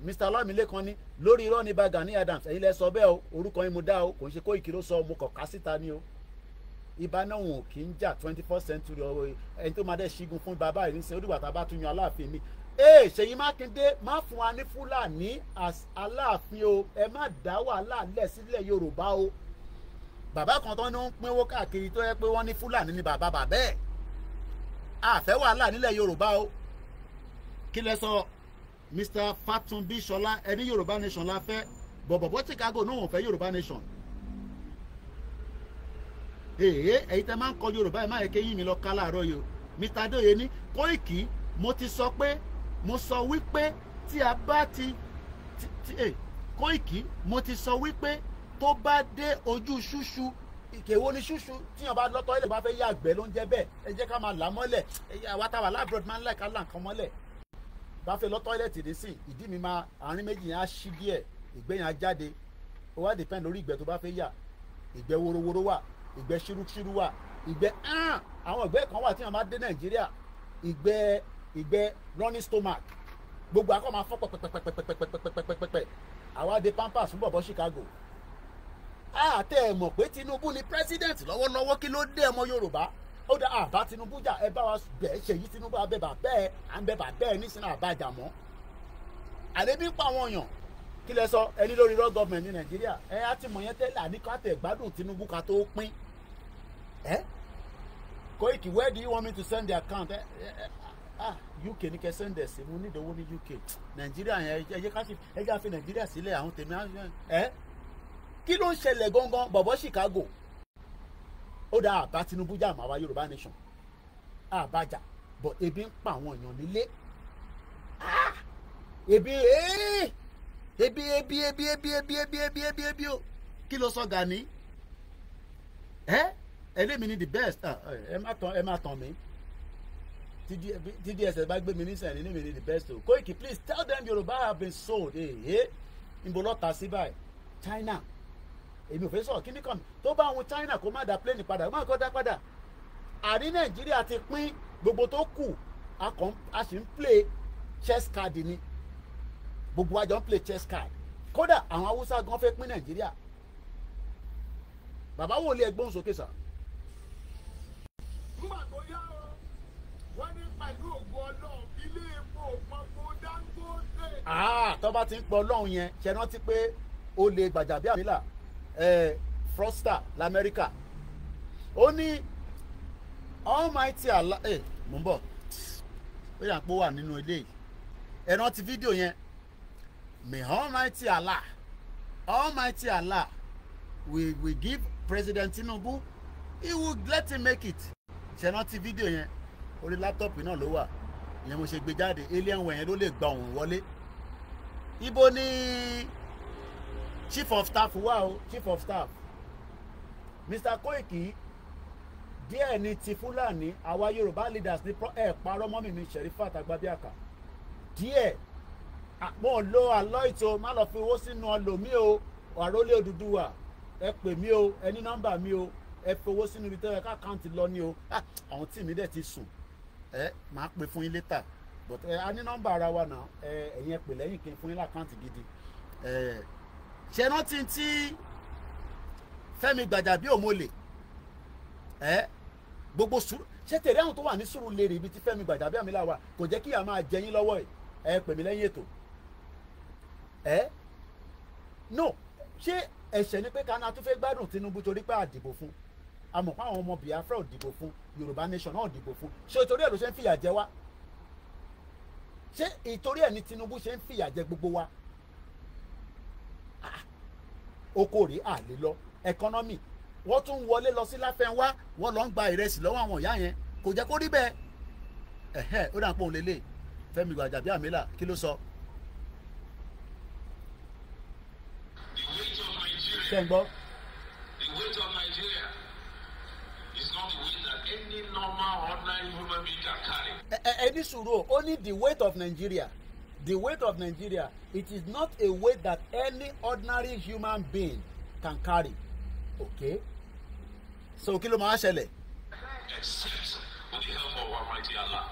Mr. Ọlámilékan ní lórí irọ́ ní Gani Adams ẹ̀yin lẹ sọ bẹ́ẹ̀ o orúkọ yín mo dá o kò ń ṣe Kóìkì ló sọ mo kọ̀ ká síta ni o ibà náà wọn ò kì í jà 21st century ọ̀rọ̀ ẹni tó máa dẹ́ ṣígun fún bàbá yìí nísìnyí ó dìgbà tá a bá tún yan Aláàfin mi Ṣèyí Mákindé má fún wa ní Fúlàní Aláàfin o ẹ má dá wàhálà lẹ̀ sílẹ̀ Yorùbá o bàbá kan tó ní ń pínwó káàkiri tó yẹ pé wọ́n ní Fúlàní ni bàbá ẹ̀ àfẹ́ wàhálà nílẹ̀ Yorùbá o kí lẹ sọ Mr. Fatunbi Ṣọlá ẹni Yorùbá nation la fẹ́ bọ̀bọ̀bọ̀ Chicago náà wọ́n fẹ́ Yorùbá nation ẹ̀yin tẹ́ máa ń kọ Yorùbá ẹ̀ má yẹ kéyìn mi lọ ká láàárọ̀ yìí o Mr. Adéoyè ní Kóìkì mo ti sọ pé mo sọ wípé tí a bá Kóìkì mo ti sọ wípé tó bá dé ojú ṣúṣú ìkèwò ní ṣúṣú tíyàn bá lọ́tọ́ ilé bá fẹ́ yá àgbẹ̀ ló ń jẹ́ bẹ́ẹ̀ ẹ jẹ́ ká máa là mọ́lẹ̀ àwa táwa lábúrò máa ń láì ká là nǹkan mọ́lẹ̀ bá fẹ́ lọ́tọ́ ilé tìdí sí ìdí mi máa àárín méjì yẹn á ṣí díẹ̀ ìgbẹ́ yẹn á jáde ó wá depend lórí ìgbẹ́ tó bá fẹ́ yà ìgbẹ́ worowóró wà ìgbẹ́ ṣírúṣírú wà ìgbẹ́ àwọn ìgbẹ́ kan wà tíyàn bá dé Nàìjíríà ìgbẹ́ running stomach gbogbo akọ́ máa fọ́ pẹ́pẹ́pẹ́pẹ́pẹ́pẹ́pẹ́pẹ́ àwa dé Pampers fún bọ̀bọ̀ Chicago àtẹ ẹ mọ̀ pé Tinubu ni president lọ́wọ́lọ́wọ́ kí ló dé ọmọ Yorùbá ó dá àbá Tinubu jà ẹ bá wa bẹ̀ Ṣèyí Tinubu abẹ́ bàbá ẹ à ń bẹ bàbá ẹ nísìnyí àbájá mọ́ àlébi ń pa àwọn èèyàn kí lẹ sọ ẹni lórí raw government ní Nàìjíríà ẹ á ti mọ̀ yẹn tẹ́lẹ̀ àníkọ́ àtẹ̀ gbádùn Tinubu ká tó pín Koiki where do you want me to send the account UK ní kẹ́ send ẹ̀ sí mo nídìí owó ní UK Nàìjíríà yẹn ẹ jẹ́ ká fi Nàìjíríà sílẹ̀ àwọn tèmi kí ló ń ṣẹlẹ̀ gangan bọ̀bọ̀ Chicago ó dá àbá Tinubu jà máa wá Yorùbá nation àbájá but ebi ń pa àwọn èèyàn nílé ebi o kí ló sọ Gani ẹlẹ́mi ni the best ẹ má tàn mí tí DSS bá gbé mi ní sẹ́yìn ní mi ni the best o. Koiki, please tell them Yoruba have been sold níbo lọ́ọ́ ta sí báyìí China èmi ò fẹ́ sọ̀rọ̀ kíní kan tó bá àwọn China kó má da plane padà má kó dá padà àní Nàìjíríà ti pín gbogbo tó kù a sì ń play chess card ni gbogbo àjọ ń play chess card kódà àwọn Haúsá gan fẹ́ pín Nàìjíríà bàbá wo lè gbóhùn sókè sá. nígbà tó yá o wọ́n ní pẹ̀lú ògùn Ọlọ́run ilé epo pọnpọ Dangote. tó bá ti ń pọ Ọlọ́run yẹn ṣe rántí pé ó lè Gbajabiamila Froster l'Amẹ́ríkà ó ní Almighty Allah mò ń bọ̀ ó yà ń pọ̀ wà nínú ilé yìí ẹ rántí fídíò yẹn may Almighty Allah we give President Tinubu he will let him make it ṣe rántí fídíò yẹn orí láptọ̀pù náà ló wà ìyẹn mo ṣe gbé jáde alien wẹ̀ yẹn ló lè gba òun wọlé ibo ni chief of staff wà o chief of staff Mr. Koiki díẹ̀ ni ti Fúlàní àwa Yorùbá leaders ní parọ́ mọ́ mi Sherifat Agbabiaka díẹ̀ mo lo àlọ́ ìtò má lọ fi owó sínú ọlọ́mí o àrólé Odùduwà ẹ pè mí o ẹ ní nọ́mbà mi o ẹ fi owó sínú ibi tó yẹ ká àkáǹtì lọ ní o àwọn tí mi dẹ̀ ti sùn máa pè fún yín later but a ní nọ́mbà ara wa náà ẹ̀yin ẹ pè lẹ́yìn kí n fún yín lákáǹtì gidi ṣe rántí tí Fẹ́mi Gbajabiamila gbogbo sùúrù ṣé tèrè àwọn tó wà ní Sùúrùlérè ibi tí Fẹ́mi Gbajabiamila wà kò jẹ́ kí a máa jẹ yín lọ́wọ́ ẹ pè mí lẹ́yìn ètò no ṣé ẹ̀ṣẹ̀ ni pé kaná tún fẹ́ gbádùn Tinubu torí pé àdìbò fún àmọ́ pé àwọn ọmọ Biafra ò dìbò fún Yorùbá nation náà ò dìbò fún ṣé ìtorí ẹ̀ ló ṣe ń fìyà jẹ wá ṣé ìtorí ẹ̀ ni Tinubu ṣe ń fìyà jẹ gbogbo wa okòrè àlè lọ economy wọ́n tún wọlé lọ sí Láfẹ́nwá wọ́n lọ ń gba ìrẹsì lọ́wọ́ àwọn ìyá yẹn kò jẹ́ kó rí bẹ́ẹ̀ ó dà pọ̀ òun lélẹ̀ Fẹ́mi Gbajabiamila kí ló sọ. The weight of Nigeria is not weight that any normal ordinary human being can carry. Ẹni sùúrù ó ní the weight of Nigeria it is not a weight that any ordinary human being can carry okay so kí ló máa ṣẹlẹ̀.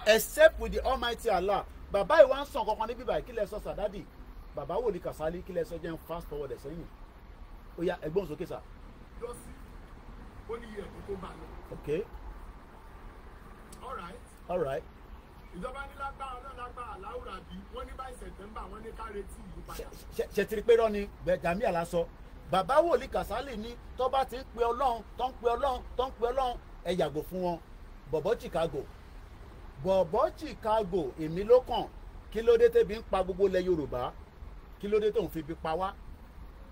Except with the Almighty Allah bàbá ìwà ń sàn kankan níbí báyìí kí lẹ sọ Sàdádì bàbá Wòlíì Kàsálí kí lẹ sọ jẹ́ ń fast forward sẹ́yìn ó yá ẹgbọ́n sókè sà. lọ sí ó ní iye ẹ̀kọ́ tó bá lọ. okay all right. ìjọba ní lágbára ọlọ́lágbára láwùrà bí wọ́n ní báyìí September wọ́n ní ká retí ìyípadà. ṣe ti rí pé rán ni Benjamin Alasọ bàbá Wòlíì Kàsálí ní tó bá ti ń pe Ọlọ́run tó ń pe Ọlọ́run ẹ yàgò fún wọn bọ̀bọ̀ Chicago èmi ló kàn kí ló dé tẹ́bi ń pa gbogbo ilẹ̀ Yorùbá kí ló dé tó ń fi ibi pa wá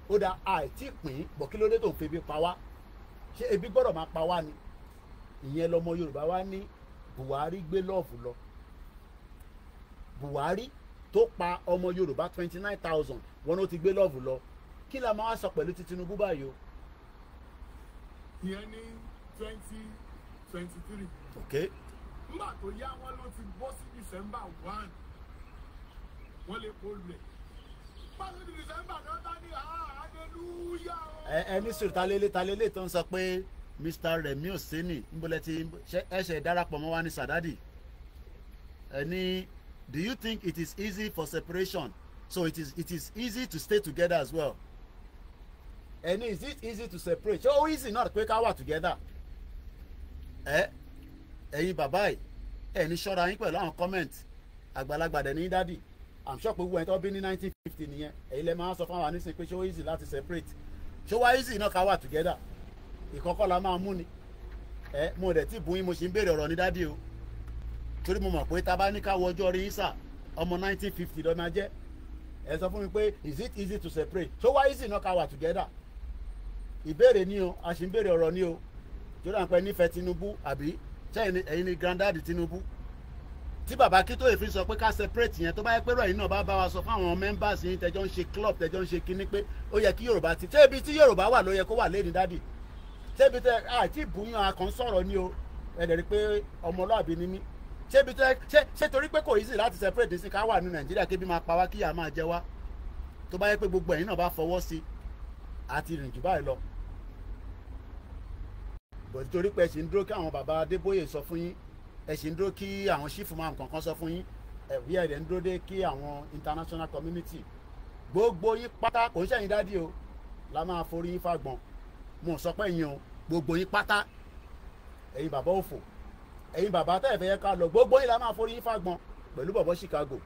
ó dá àìtí pín bọ̀ kí ló dé tó ń fi ibi pa wá ṣé ebi gbọ́dọ̀ máa pa wá ni ìyẹn lọmọ Yorùbá wá ní Buhari gbé lọ́ọ̀fù lọ Buhari tó pa ọmọ Yorùbá 29,000 wọn ló ti gbé lọ́ọ̀fù lọ kí la máa sọ pẹ̀lú ti Tinubu báyìí o. ìyẹn ní 2023. okay. nígbà tó yá wọn ló ti bọ́ sí December 1 wọ́n lè kó lẹ̀ pàṣẹ ní December náà tá ní hallelujah. ẹni sùn talélé tó ń sọ pé Mr. Remi Oseni nbọlẹ ti ẹsẹ darapọ̀ mọ́ wa ní Sàdádì ẹni do you think it is easy for separation so it is easy to stay together as well ẹni is it easy to separate ṣé ó easy náà pé ká wà together ẹ̀yin bàbá yìí ẹni ṣọ́ra yín pẹ̀lú àwọn comment àgbàlagbà dẹ̀ ní dádì i'm sure pé gbogbo ẹni tó bí ní 1950 nìyẹn èyí lè máa sọ fún wa nísìnyí pé ṣé ó easy láti separate ṣé ó wá easy náà ká wà together ìkọ́kọ́ la máa mú ni mo dẹ̀ tí bùn yín mo sì ń béèrè ọ̀rọ̀ ní dádì o torí mo mọ̀ pé tá a bá ní ká wọ ọjọ́ orí yín sà ọmọ 1950 lọ́ọ́ máa jẹ́ ẹ sọ fún mi pé is it easy to separate ṣé ó wá easy náà ká wà together ìbéèrè ni o a sì ń béèrè ọ̀rọ̀ ni o torí à ń pẹ́ nífẹ̀ẹ́ Tinubu àbí ṣé ẹ̀yin ni granddaddy Tinubu tí bàbá kí tó lè fi sọ pé ká separate yẹn tó bá yẹ pé ròyìn náà bá wa sọ fáwọn members yín tẹjọ́ ń ṣe club tẹjọ́ ń ṣe kinní pé ó yẹ kí Yorùbá ti ṣé ibi tí Yorùbá wà ló yẹ kó wà lẹ́ni dádì ṣébi tẹ àti ìbúyàn akàn sọ̀rọ̀ ni o ẹ dẹ̀ rí pé ọmọlúàbí ni mí ṣébi tẹ ṣé torí pé kò easy láti separate sí ká wà ní Nàìjíríà kébí máa pa wá kíyà máa jẹ wá tó bá yẹ pé gbogbo ẹ̀yin náà bá fọwọ́ sí àti rìn jù báyìí lọ bọ̀ torí pé ẹ sì ń dúró kí àwọn bàbá Adébóyè sọ fún yín ẹ sì ń dúró kí àwọn chief man kankan sọ fún yín bí ẹ dẹ̀ ń dúró dé kí àwọn international community gbogbo yín pátá kò ń ṣẹ̀yìn dádì o la máa forí yín fàgbọ́n mo sọ pé yín o gbogbo yín pátá ẹ̀yin bàbá òfò ẹ̀yin bàbá tẹ́ ẹ̀ fẹ́ yẹ ká lọ gbogbo yín la máa forí yín fàgbọ́n pẹ̀lú bọ̀bọ̀ Chicago